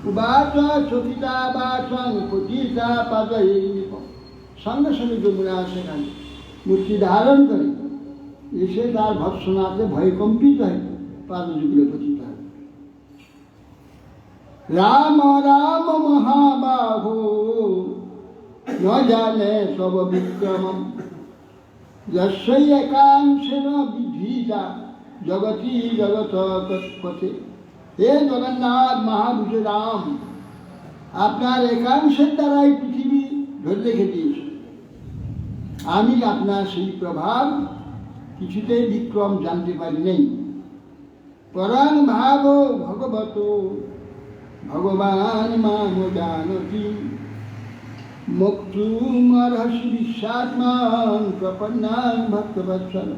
উবাচ সখিতা বাসং পতিতা পাদ, সঙ্গে সঙ্গে যমুনা সেখানে মূর্তি ধারণ করে এসে তার ভৎসনাতে ভয় কম্পিত হয়, পাদযুগলে পতিত হয়। রাম রাম মহাবাহো ন জানে সব বিক্রমম যস্যৈ একাংশেন বিধীতা জগতি জগত পথে। হে জগন্নাথ মহাভূষ রাম, আপনার একাংশের দ্বারাই পৃথিবী ধরে রেখে দিয়েছে। আমি আপনার সেই প্রভাব কিছুতেই বিক্রম জানতে পারি নেই। পরাণ ভাব ভগবত ভগবান মাম জানতি মুক্তুমর্হসি বিশ্বাত্মান প্রপন্নাং ভক্তবৎসল।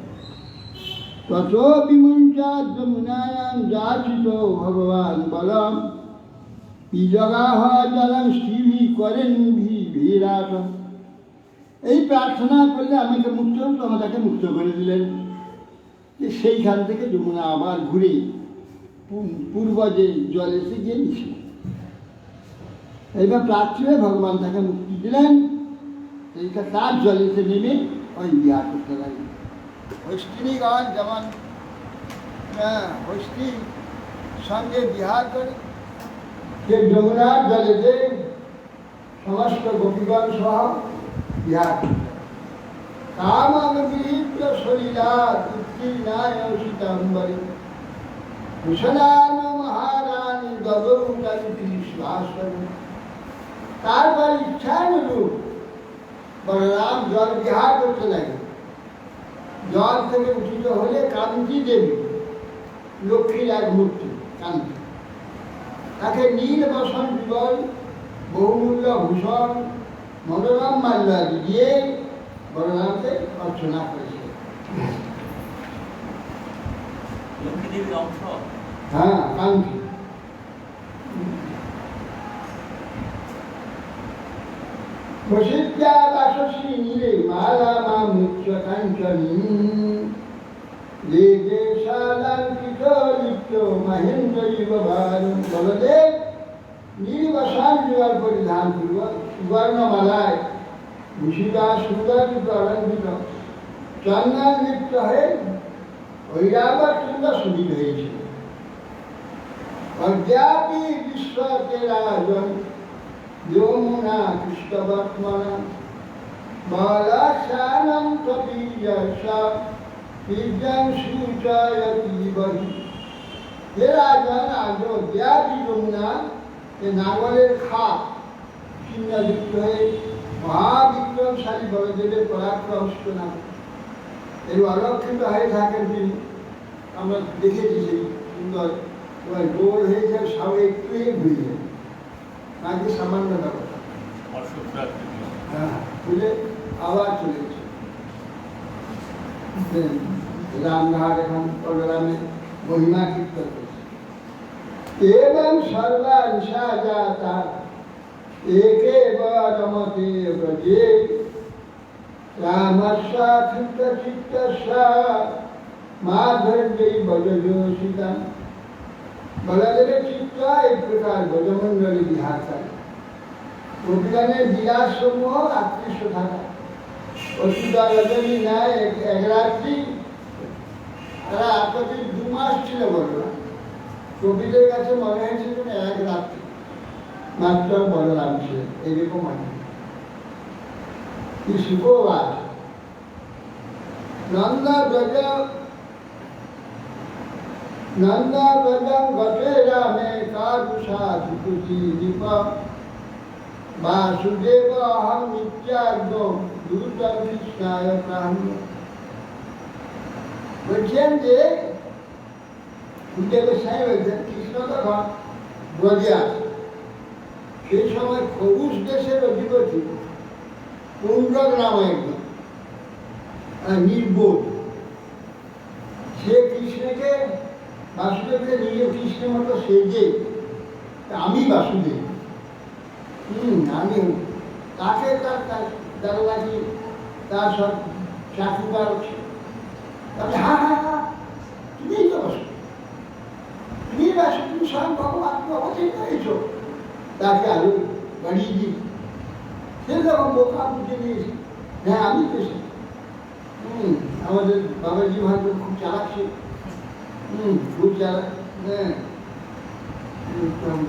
ততো বিমুঞ্চাৎ যমুনায়াং যাচিত ভগবান বলম বিজগাহ জলং স্থিভি করেন বিরাট। এই প্রার্থনা করলে আমাকে মুক্ত হতো, আমাদেরকে মুক্ত করে দিলেন। যে সেইখান থেকে যমুনা আবার ঘুরে পূর্ব যে জল এসে গিয়ে নিছিল, এইবার প্রার্থনে ভগবান তাকে মুক্তি দিলেন। এইটা তার জলেতে নেমে ওই বিহার করতে লাগলেন। হস্তিনীগণ যেমন হস্তির সঙ্গে বিহার করে, যে যমুনার জলেতে সমস্ত গোপীগণ সহ বিহার কামগৃহীত শরীরাত উত্তীর্ণায় সীতাম্বরে ভূষণান মহারানী দদৌকান্তি শ্বাসন। তারপর ইচ্ছানুরূপ বলরাম জল বিহার করতে লাগে। জল থেকে উঠিত হলে কান্তি দেবী, লক্ষ্মীর এক মূর্তি কান্তি, তাকে নীল বসন যুগল বহুমূল্য ভূষণ মনোরম মাল্য দিয়ে বলরামকে অর্চনা করেছে। লক্ষ্মীদেবীর অংশ, হ্যাঁ কান্তি। প্রসিদ্ধা বাসসী নীলে মালা মা মুচ্চ কাঞ্চনী যে যে শালাঙ্কিত লিপ্ত মহেন্দ্র ভার। বলদেব নীলবসান যুগার পরিধান পূর্বক সুবর্ণমালায় ভূষিতা সুন্দরিত অলঙ্কৃত চন্দন লিপ্ত হয়ে ঐরাবত সুন্দর সুবিধ হয়েছিল। অদ্যাপি বিশ্বকে রাজন যমুনা কৃষ্ণবর্তমানা বালাসানম কপিযশা বিদ্যাং সূচয়তি বহি। হে রাজন, আজ অদ্যাপি যমুনা এ নাঙ্গলের খাপ চিহ্নযুক্ত হয়ে মহাবিক্রমশালী বলদেবের পরাক্রমষ্ট নাম এর অলক্ষিত হয়ে থাকেন তিনি। আমরা দেখেছি সেই সুন্দর এবার গোল হয়েছে, সব একটু ঘুরে যায়, নাকি সামান্য ব্যবস্থা, হ্যাঁ ঘুরে আবার চলে গেছে। রামঘাট এখন বলরামে মহিমা কীর্তন করছে। एवं सर्वांशा जाता एकेव रमते व्रजे रामस्याचित्तचित्तस्या माधुर्यै भजयोषिता। बलदेव चित्त एक प्रकार भजमंडली विहार करे। गोपीगণের বিলাস সমূহ আকৃষ্ট থাকা অসুবিধা রজনী নেয় এক রাত্রি তারা আপনাদের 2 মাস ছিল বললাম। কবিদের কাছে মনে হয়েছে যেন এক রাত্রি মাত্র বলরাম ছিলেন, এরকম মনে হয়। কি শুভবাদ নন্দা ব্রজং গতে রামে কারুষা ধুকুতি দীপ বাসুদেব অহং নিত্যার্ঘ দ্রুতং কৃষ্ণায় প্রাণ। বলছেন যে গুরুদেবের সাহেব বলছেন কৃষ্ণ তখন ব্রজে আছে। সেই সময় খবুস দেশের অধিপতি পুণ্ড্রক নামে একজন নির্বোধ, সে কৃষ্ণকে বাসুদেবকে নিয়ে কৃষ্ণের মতো সেজে আমি বাসুদেব আমি তাকে তার দারোগাজি তার সব চাকুকার তাকে হ্যাঁ হ্যাঁ হ্যাঁ তুমিই তো বাসু, তুমি বাসু, তুমি স্বয়ং ভগবানকে অবতীর্ণ হয়েছ। তাকে আরো বাড়িয়ে দিই। সে যখন বোকা বুঝে নিয়েছি হ্যাঁ আমি পেশি। আমাদের বাবাজি হয়তো খুব চালাক ছিল, খুব চালাক। হ্যাঁ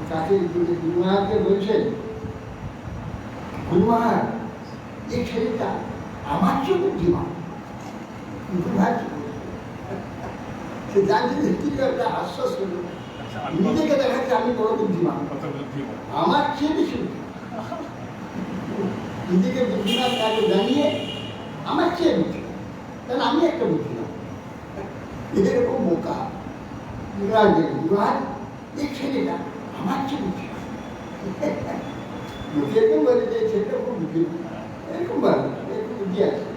তাকে গুরুমাকে বলছেন গুরুমা এই ছেলেটা আমার চেয়ে বুদ্ধিমান। সে জানছে একটা আশ্বাস করল, নিজেকে দেখাচ্ছে আমি বড় বুদ্ধিমান, আমার চেয়ে বেশি নিজেকে বুদ্ধিমান কাজে জানিয়ে আমার চেয়ে বুদ্ধিমান, তাহলে আমি একটা বুদ্ধিমান। এরকম বোকা এই ছেলেটা আমার চেয়ে বুদ্ধিমান। লোকেরকম বলে যে ছেলেটা খুব বুদ্ধিমান, এরকম বলে এরকম বুদ্ধি আছে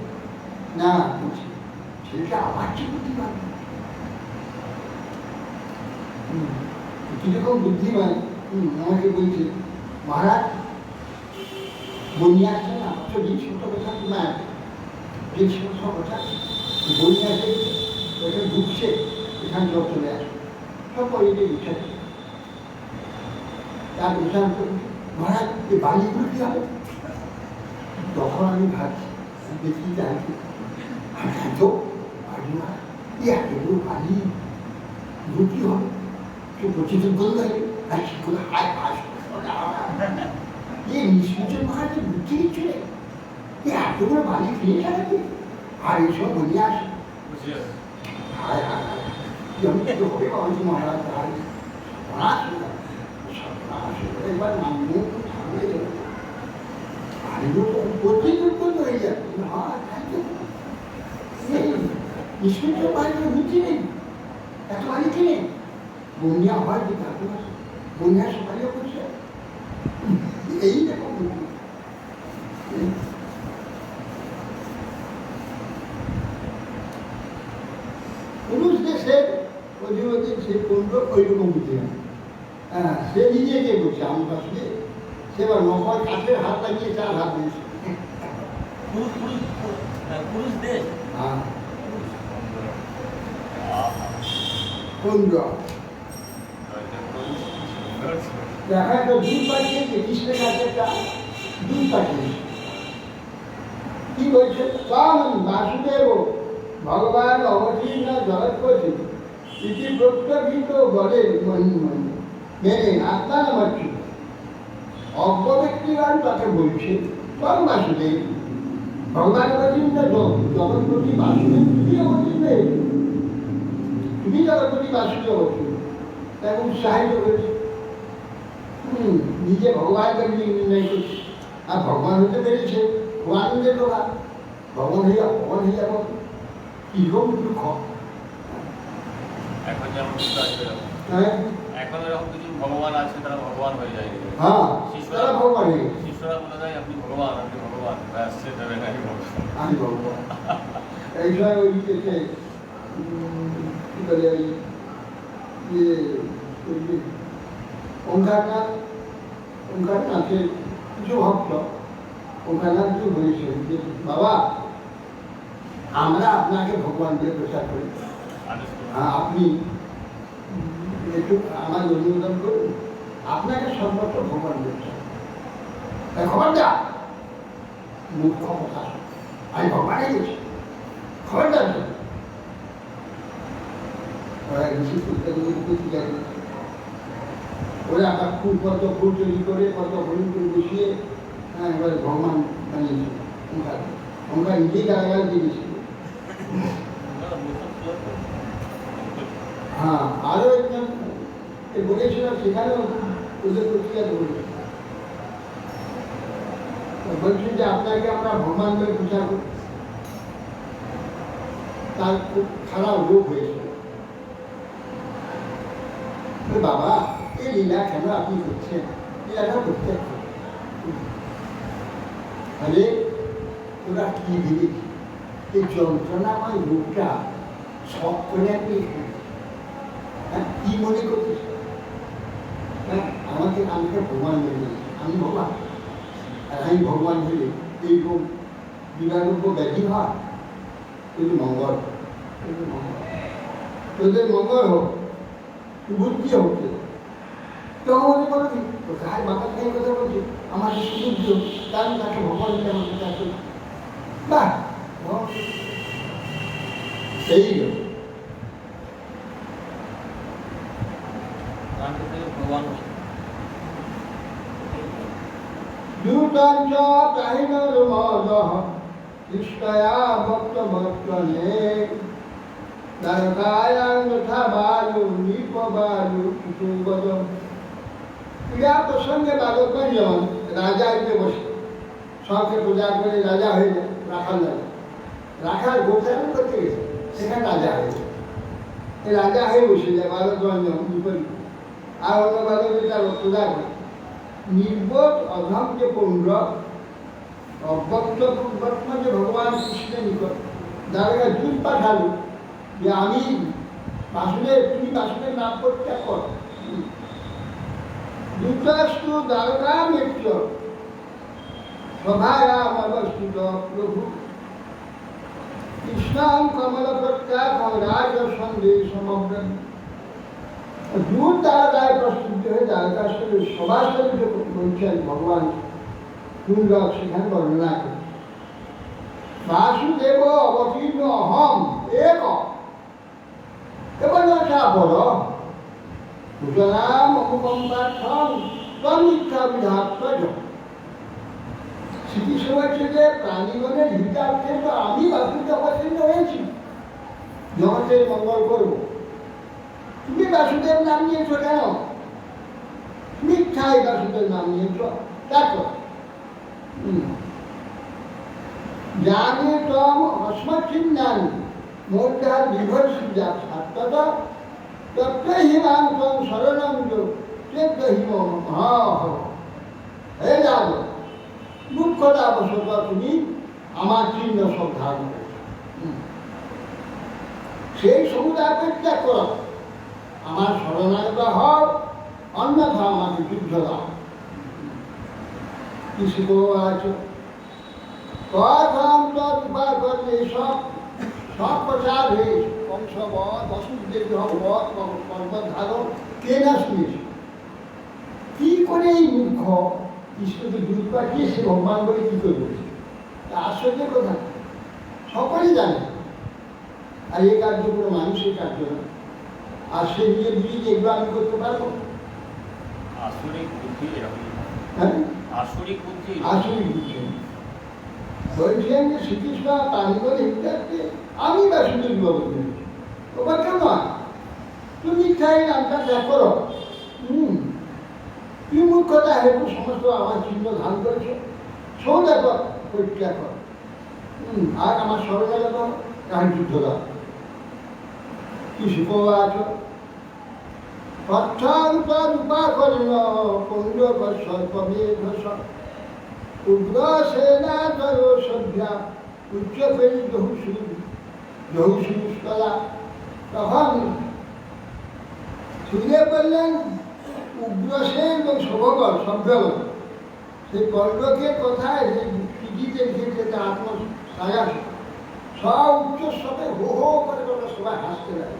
না, বুঝি ছেলেটা আমার চেয়ে বুদ্ধিমান। কিরকম বুদ্ধিমান আমাকে বলছে মহারাজ বন্যা আসছে না, জিনিসপত্র কথা না জিনিসপত্র কথা বন্যা আসে ওটা ঢুকছে, এখানে সব চলে আসে সব পরিবে উঠেছে। তার উঠান মহারাজ এই বালিগুলো কি হবে? তখন আমি ভাবছি দেখি জানি তো এতগুলো বালি কি হবে? প্রতিদিন বলতে হবে নিশ্চয় মহারাজ বুদ্ধি দিচ্ছে এতগুলো বালি খেয়ে যাবে আর এইসব বলে আসে মহারাজ এবার নামবো প্রতিদিন বন্ধ হয়ে যাবে। নিশ্চয় তো বাড়িতে বুদ্ধি নেই, এত বাড়ি কিনে বন্যা হয় যে তারপর বন্যার সবাইও করছে এই দেখো। পুরুষ দেশের অধিপতি সে কোন ওইরকম বুঝে না, হ্যাঁ সে নিজেকে বলছে আমি বাসুদে, সে এবার নকল কাঠের হাত লাগিয়ে 4 হাত দিয়েছে। পুরুষ দেশ হ্যাঁ পুণ্ড্রক দেখা তো 2 পাঠিয়েছে কৃষ্ণের কাছে একটা 2 পাঠিয়েছে। কি বলছে? তাম বাসুদেব ভগবান অবতীর্ণ জগৎপতি ইতি প্রত্যভিত বলে মহিমণি মেনে আত্মা নামাচ্ছি। অজ্ঞ ব্যক্তিগণ তাকে বলছে তাম বাসুদেব ভগবান অবতীর্ণ জগৎপতি বাসুদেব তুমি অবতীর্ণ, তুমি জগৎপতি বাসুদেব অবতীর্ণ, তাকে উৎসাহিত করেছে। নিজে ভগবানকে নির্ণয় করছে আর ভগবান হতে পেরেছে খুব আনন্দের কথা। ভগবান হয়ে যাব কিরকম দুঃখ। এখন যেমন এখন এরকম কিছু ভগবান আছে, তারা ভগবান হয়ে যায়। হ্যাঁ শিষ্যরা ভগবান হয়ে গেছে। শিষ্যরা বলে যায় আপনি ভগবান, আপনি ভগবান, আসছে তবে নাকি ভগবান, আমি ভগবান। এই সময় ওই কি বলে ওঙ্কারনাথের কিছু ভক্ত ওঙ্কারনাথজি বলেছেন যে বাবা আমরা আপনাকে ভগবান দিয়ে প্রচার করি, আপনি একটু আমার অনুমোদন করুন, আপনাকে সর্বত্র ভগবান দিয়ে প্রচার খবরদার মূর্খ কথা, আমি ভগবানই গেছি, খবরদার ওরা আবার ফুল কত ফুল তৈরি করে কত হরিণ করে বসিয়ে এবারে ভগবান বানিয়েছিল ওঙ্কার নিজেই গালাগাল দিয়েছিল। হ্যাঁ, আরও একজন বলেছিল, সেখানেও ওদের প্রতিকার বলেছে, বলছেন যে আপনাকে আমরা ভগবান বলে প্রচার করি। তার খুব খারাপ রোগ হয়েছিল। বাবা এই লীলা কেন আপনি করছেন? লীলাটা করতে আরে তোরা কি ভেবেছি এই যন্ত্রণাময় রোগটা সব করে আপনি কি মনে করছিস? আমাকে ভগবান বলে দিয়েছে, আমি ভগবান, আর আমি ভগবান হলে এইরকম বিনারূপ ব্যাধি হয়, তোদের মঙ্গল তোদের মঙ্গল হোক, বুদ্ধি হচ্ছে তখন মনে করো কি গায়ে বাঁকা খাই কথা বলছে, আমার সুবুদ্ধি হোক, তার তাকে ভগবান দিলে আমাকে চাষ বাহ সেই दूतांच ताहिनर्मदः कृष्णया भक्तभक्तने नरकायां यथा बालु नीपबालु कुसुमबदं। ক্রীড়া প্রসঙ্গে বালকগণ যেমন রাজা হইতে বসে, সবকে পূজা করে রাজা হয়ে যায়, রাখাল গোচারণ করতে গেছে, সেখানে রাজা হয়ে যায়, রাজা হয়ে বসে যায় বালকগণ যেমন বিপরীত। আর অন্য বালকরা পূজা করে নির্বোধ অধম যে পৌণ্ড অব্যক্ত পূর্বত্ম যে ভগবান কৃষ্ণের নিকট দ্বারা দূত পাঠালো যে আমি বাসুদেব, তুমি বাসুদেব নাম পরিত্যাগ কর। দূতস্তু দ্বারকা মিত্র সভায়াম অবস্থিত প্রভু কৃষ্ণাং কমল প্রত্যাগ রাজ সন্দেহ সমগ্র। দূর দ্বারকায় প্রস্তুত হয়ে দ্বারকাশ্বরের সভাস্থলীতে বলছেন ভগবান দুর্লভ, সেখানে বর্ণনা করে বাসুদেব অবতীর্ণ অহম এক এবার বড় সুতরাং অনুকম্পার্থম তন্মিথ্যা বিধাত্মজ। শ্রীকৃষ্ণ বলছে যে প্রাণীগণের হিতার্থে তো আমি বাসুদেব অবতীর্ণ হয়েছি, জগতের মঙ্গল করব। তুমি বাসুদেব নাম নিয়েছ কেন? মিথ্যায় বাসুদেব নাম নিয়েছ, দেখো জানি তম অস্মচ্ছিন্নানি মোটা বিভর্ষিজা সাত্ততা তত্ত্ব হিমান্তং শরণং চেদ্দ হিম হে যাদ মূর্খতা বশত তুমি আমার চিহ্ন সব ধারণ করেছ, সেই সমুদায় পরিত্যাগ কর, আমার শরণাগত হও, অন্যথা আমাকে যুদ্ধ দাও। কি শিখবো আছে কথম তৎপা করলে সব প্রচার হয়ে কংসবধ বসুদেব বধ পর্বত ধারণ কে না শুনেছে? কি করে এই মূর্খ কৃষ্ণকে দুধ পাঠিয়ে সে ভগবান বলে কি করে বলছে? আশ্চর্যের কথা, সকলেই জানে। আর এই কার্য কোনো মানুষের কার্য না, আর সে নিজে বুঝি যে এগুলো আমি করতে পারবো। আসরিক বুদ্ধি, হ্যাঁ আসরিক বুদ্ধি, আসরিক বুদ্ধি। বলছেন যে শ্রীকৃষ্ণ প্রাণীগণ হিতার্থে আমি বাসুদেব বলতে তোমার কেন তুমি মিথ্যায় নামটা ত্যাগ করো। তুমি মূর্খতা হেতু সমস্ত আমার চিহ্ন ধান করেছ, সৌদাগ পরিত্যাগ কর, আর আমার শরণাগত কাহিনী যুদ্ধ দাও। কি সুপ্রভাত রূপা করিল পৌণ্ড সর্পবেধ উগ্র সেনা তর সভ্যা উচ্চ পেরি জহুসুস্তলা। তখন শুনে বললেন উগ্রসেন এবং শোভগণ সভ্যগণ সেই কণ্ঠকের কথায় যে পিঠিতে লিখেছে তার আত্মসায়া সব উচ্চস্বরে হো হো করে তোমরা সবাই হাসতে লাগে।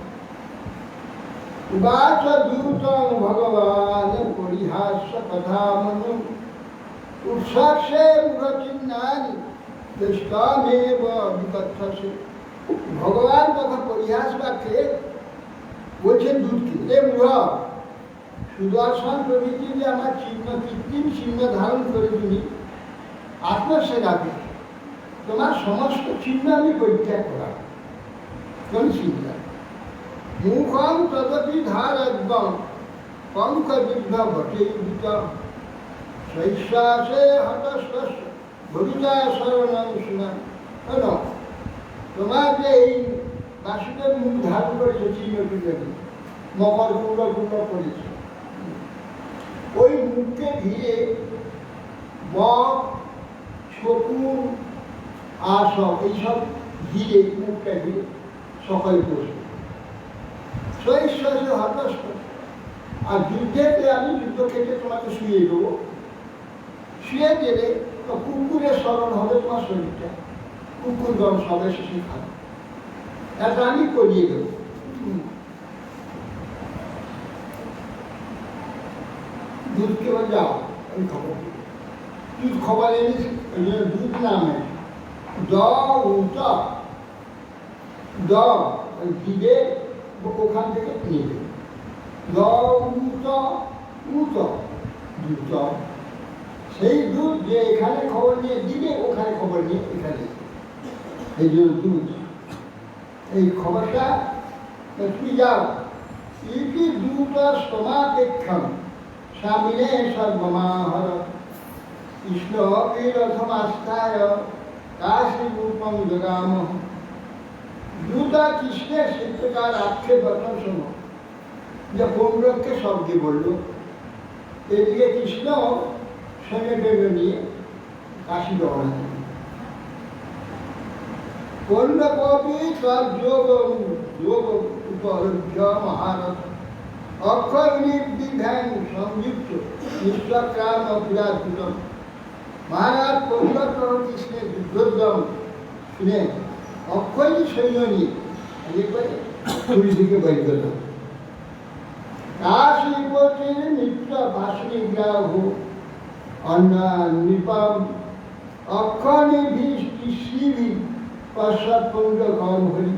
উবাচ দ্রুতং ভগবান পরিহাস্য কথা মনু উৎসর্ষে মুখচিহ্নানি দৃষ্টামেব বিকথ্যসে। ভগবান তখন পরিহাস বাক্যে বলছেন দুধকে, এ মূঢ়, সুদর্শন প্রভৃতি যে আমার চিহ্ন কৃত্রিম চিহ্ন ধারণ করে তুমি আত্মসেবাকে, তোমার সমস্ত চিহ্ন আমি পরিত্যাগ করা কোন চিন্তা। মুখং তদপি ধারদ্বং পঙ্ক বিদ্ধ ভটে শৈশ্বাসে হতস্ত ভবিতা শরণং শুনাম। তোমার যে এই বাসুদেব মুখ ধারণ করেছে চিহ্ন চিহ্ন মকর কুণ্ড কুণ্ড করেছে, ওই মুখকে ঘিরে বক শকুন আর সব এইসব ঘিরে মুখটা ঘিরে সকল পশু শৈশ্বাসে হতস্ত। আর যুদ্ধেতে আমি যুদ্ধক্ষেত্রে তোমাকে শুয়ে দেবো, শুয়ে গেলে তো কুকুরের স্মরণ হবে তোমার শরীরটা, কুকুরগণ সবে শেষে খাবে, এটা আমি করিয়ে দেবো। দুধকে বলে যাও আমি খবর দিই, দুধ খবর এনেছি দুধ নামে দিবে ওখান থেকে নেবে দুধ, সেই দুধ যে এখানে খবর নিয়ে দিবে ওখানে খবর নিয়ে এখানে, এই জন্য দুধ। এই খবরটা তুমি যাও, ইতি দুধ স্তমাপেক্ষম স্বামিনে সর্বমাহর কৃষ্ণ বীরথমাস্থায় কাশী রূপম জগাম। দুটা কৃষ্ণের শিল্পকার আক্ষেপ বচন শোনো, যে পৌরককে শব্দে বলল, এদিকে কৃষ্ণ সৈন্যকে নিয়ে কাশী রওনা দিল। পৌরকপি যোগ উপলভ্য মহারথ অক্ষয় নির্বিধান সংযুক্ত নিষ্ক্রাম পুরাতন। মহারাজ পরিবর্তন কৃষ্ণের যুদ্ধোদ্যম শুনে অক্ষয় সৈন্য নিয়ে পুরী থেকে বের করল। কাশীপতির নিত্য ভাষণী গ্রাহ অন্য নৃপম অক্ষনিভি পশ্চাৎ পুণ্ড কম হরি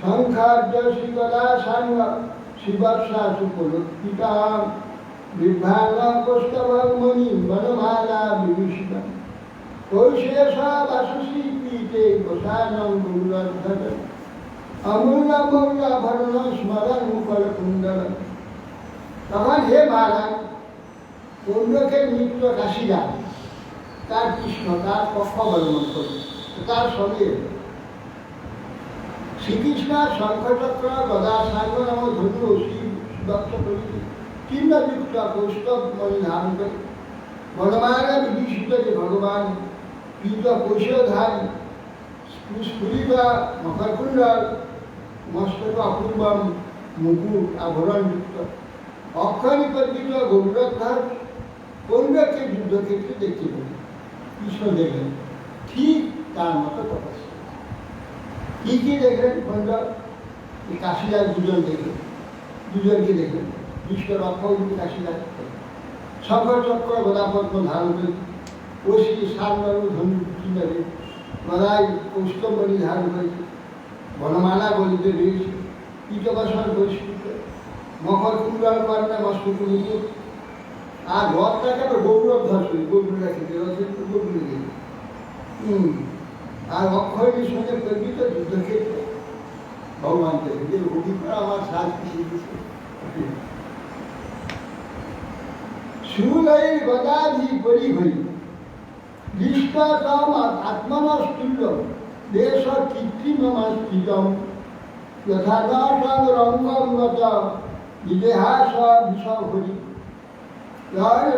সংখ্যার্য শিকলা সাঙ্গ শিবর্ষা সুপলক্ষিতা বিভ্রাঙ্গ কৌস্তভমণি বনমালা বিভূষিত কৌশেষ বাসুষী পীতে গোসানং গৌরধ্বজ অমূল্য মূল্যাভরণ স্মরণ মুখর কুণ্ডল। তখন হে মহারাজ, পৌরকের মিত্র কাশীরা তার কৃষ্ণ তার পক্ষ অবলম্বন করবে, তার সঙ্গে শ্রীকৃষ্ণ শঙ্খচক্র গদা সাঙ্গ নাম ধনু শিব সুদক্ষ প্রভৃতি চিহ্নযুক্ত কৌস্তব মণি ধারণ করে বনমালা বিভীষিত যে ভগবান পীত কৈশধারী স্ফুরিত মকরকুণ্ডল মস্তক অপূর্বম মুকুট আভরণযুক্ত অক্ষয় নিপজ্জিত গৌরধ্বজ পৌরকে যুদ্ধক্ষেত্রে দেখতে পেলেন। কৃষ্ণ দেখলেন ঠিক তার মতো কথা। কি কি দেখলেন? পৌর কাশীরাজ দুজনকে দেখলেন। কৃষ্ণের অক্ষয় কাশীরাজ শঙ্খচক্র গদাপদ্ম ধারণ করে অশ্রী সারণু ধনু চিহ্নে গদায় কৌস্তম্বনী ধারণ করেছে, বনমালা গলিতে রয়েছে, পীতবাসন বৈষ্ণব মকর কুণ্ডল কর্ণে মস্তক মুকুট। আর রথটাকে আবার গৌরব ধ্বজ করি, গৌরীরা খেতে রথের গৌরী গেছে। আর অক্ষয়ের সঙ্গে প্রেরিত যুদ্ধক্ষেত্রে ভগবানকে যে অভিজ্ঞতা আমার সাজ সুলয় গদাধি পরিঘরি দৃষ্টতম আত্মনস্তুল্য দেশ কৃত্রিমমাস্তিতম যথাদশং রঙ্গমগত ইতিহাস বিষহরি।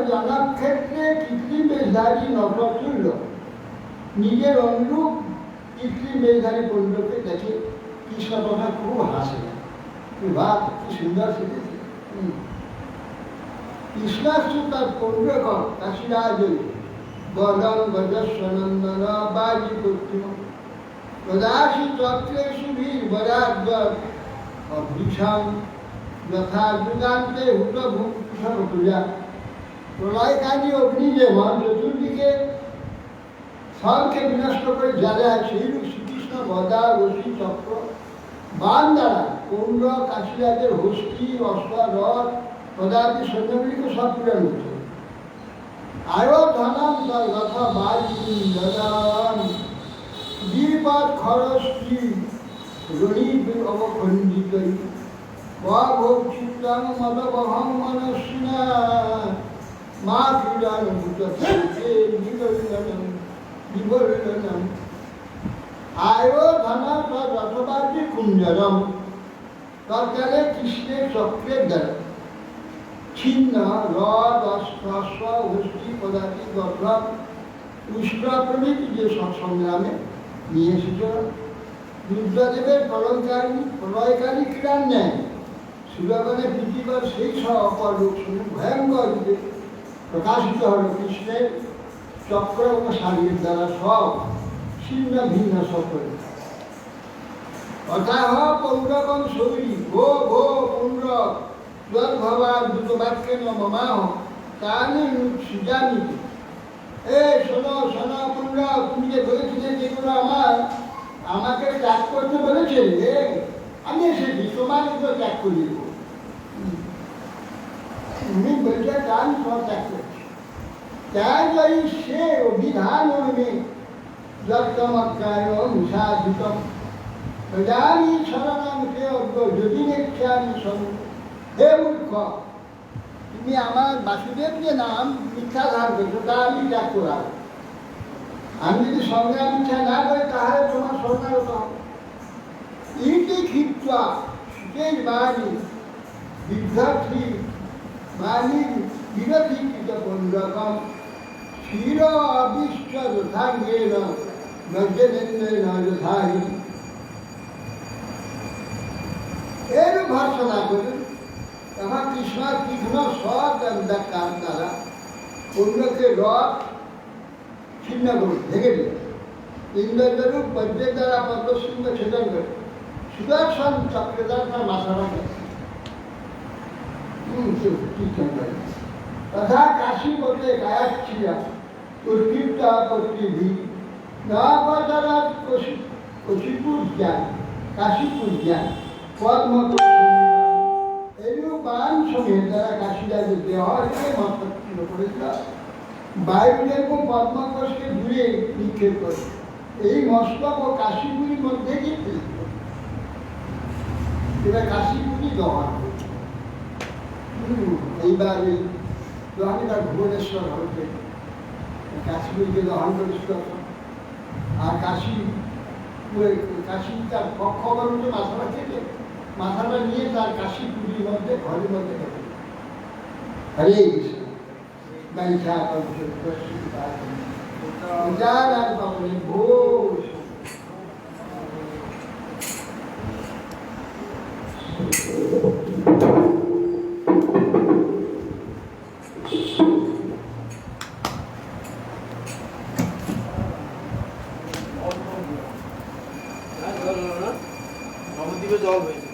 জনক্ষেত্রে কৃত্রিম বেশধারী নটতুল্য নিজের অনুরূপ কৃত্রিম বেশধারী পণ্যকে দেখে কৃষ্ণ কথা খুব হাসে, বাহ কি সুন্দর সেজেছে। কৃষ্ণাশ্রু তার পৌরকম কাশীরাজ বদন বজস্বনন্দন বাজি কর্তৃম তদাশি চক্রেশু বীর বরাদ্দ অভীষণ যথা যুগান্তে হুতভূষণ পূজা প্রলয়কারী অগ্নি যেমন চতুর্দিকে সবকে বিনষ্ট করে জ্বালায় সেইরূপ শ্রীকৃষ্ণ গদা রশি চক্র বান দ্বারা পৌর কাশীরাজের হস্তি অশ্বারথ পদার্থী সৈন্যগুলিকে সব পূরণ করছে। আয়ো ধনাম যথা বাজি দদান দ্বিপদ খরস্ত্রী রণীব অবখণ্ডিত ভোগ চিত্তাং মদবহং মনস্বিনা মা ক্রীড়ান বিবর্ণনম আয়ো ধনা রথবাজি কুঞ্জরম তৎকালে কৃষ্ণের চক্রের দ্বারা ছিন্ন রথ অশ্ব হস্তি পদাতি গর্ভ উষ্ট্রা প্রভৃতি যে সব সংগ্রামে নিয়ে এসেছিল রুদ্রদেবের প্রলয়কারী ক্রীড়ার ন্যায় সুরগণে পৃথিবীর সেই সব অপর রূপ ভয়ঙ্কর রূপে প্রকাশিত হল কৃষ্ণের চক্র ও শারীর দ্বারা সব ছিন্ন ভিন্ন সকল অথাহ পৌরকম শৈলী গো গো পৌর ভগবান দুটো বাক্যে মমাহ তাহলে সুজানি শোনো শোনো পৌর তুমি যে বলেছিলে যেগুলো আমাকে ত্যাগ করতে বলেছে আমি এসেছি তোমার উপর ত্যাগ করে দেবো তুমি বলছে আমি সব ত্যাগ করছি ত্যাগ সে অভিধান অনুমে যত্তমজ্ঞায় নিষাদিতম প্রজানি শরণাম কে অজ্ঞ যদি নেক্ষামি সঙ্গ হে মূর্খ তুমি আমার বাসুদেব যে নাম মিথ্যা ধার করছো তা আমি ত্যাগ করাব আমি যদি সংগ্রাম ইচ্ছা না করি তাহলে তোমার শরণাগত হবে ইতি ক্ষিপ্তা সুখের বাণী বিদ্যার্থী বাণী বিরোধীকৃত পৌরকম ক্ষীর অবিষ্ট যথাঙ্গেন নজ্জনেন্দ্রেণ যথাহি এরূপ ভর্সনা করুন তখন কৃষ্ণ তীক্ষ্ণ সৎ কার দ্বারা পৌরকে রথ ছিন্ন করুন ভেঙে দিল ইন্দ্ররূপ বজ্রের দ্বারা পদ্মশৃঙ্গ ছেদন করে সুদর্শন চক্রের দ্বারা তার মাথা রাখে তথা কাশীপতে গায়াচ্ছিয়া উৎকৃপ্তা পত্রিভি নবদারা কশিপুর জ্ঞান কাশীপুর জ্ঞান পদ্ম এরূপ বান সমেত যারা কাশীরাজের দেহকে মস্তক করেছিল বায়ু যেরকম পদ্মকোষকে দূরে নিক্ষেপ করে এই মস্তক ও কাশীপুরীর মধ্যে কি এবার কাশীপুরী দহন এইবার এই দহনটা ভুবনেশ্বর হতে কাশীপুরীকে দহন করেছিল আর কাশী তার পক্ষ বলতে মাথাটা থেকে মাথাটা নিয়ে তার কাশীপুরীর মধ্যে ঘরের মধ্যে গেছে হরে কৃষ্ণ बैठा जाना अपने घोष নবদ্বীপে জল হয়েছে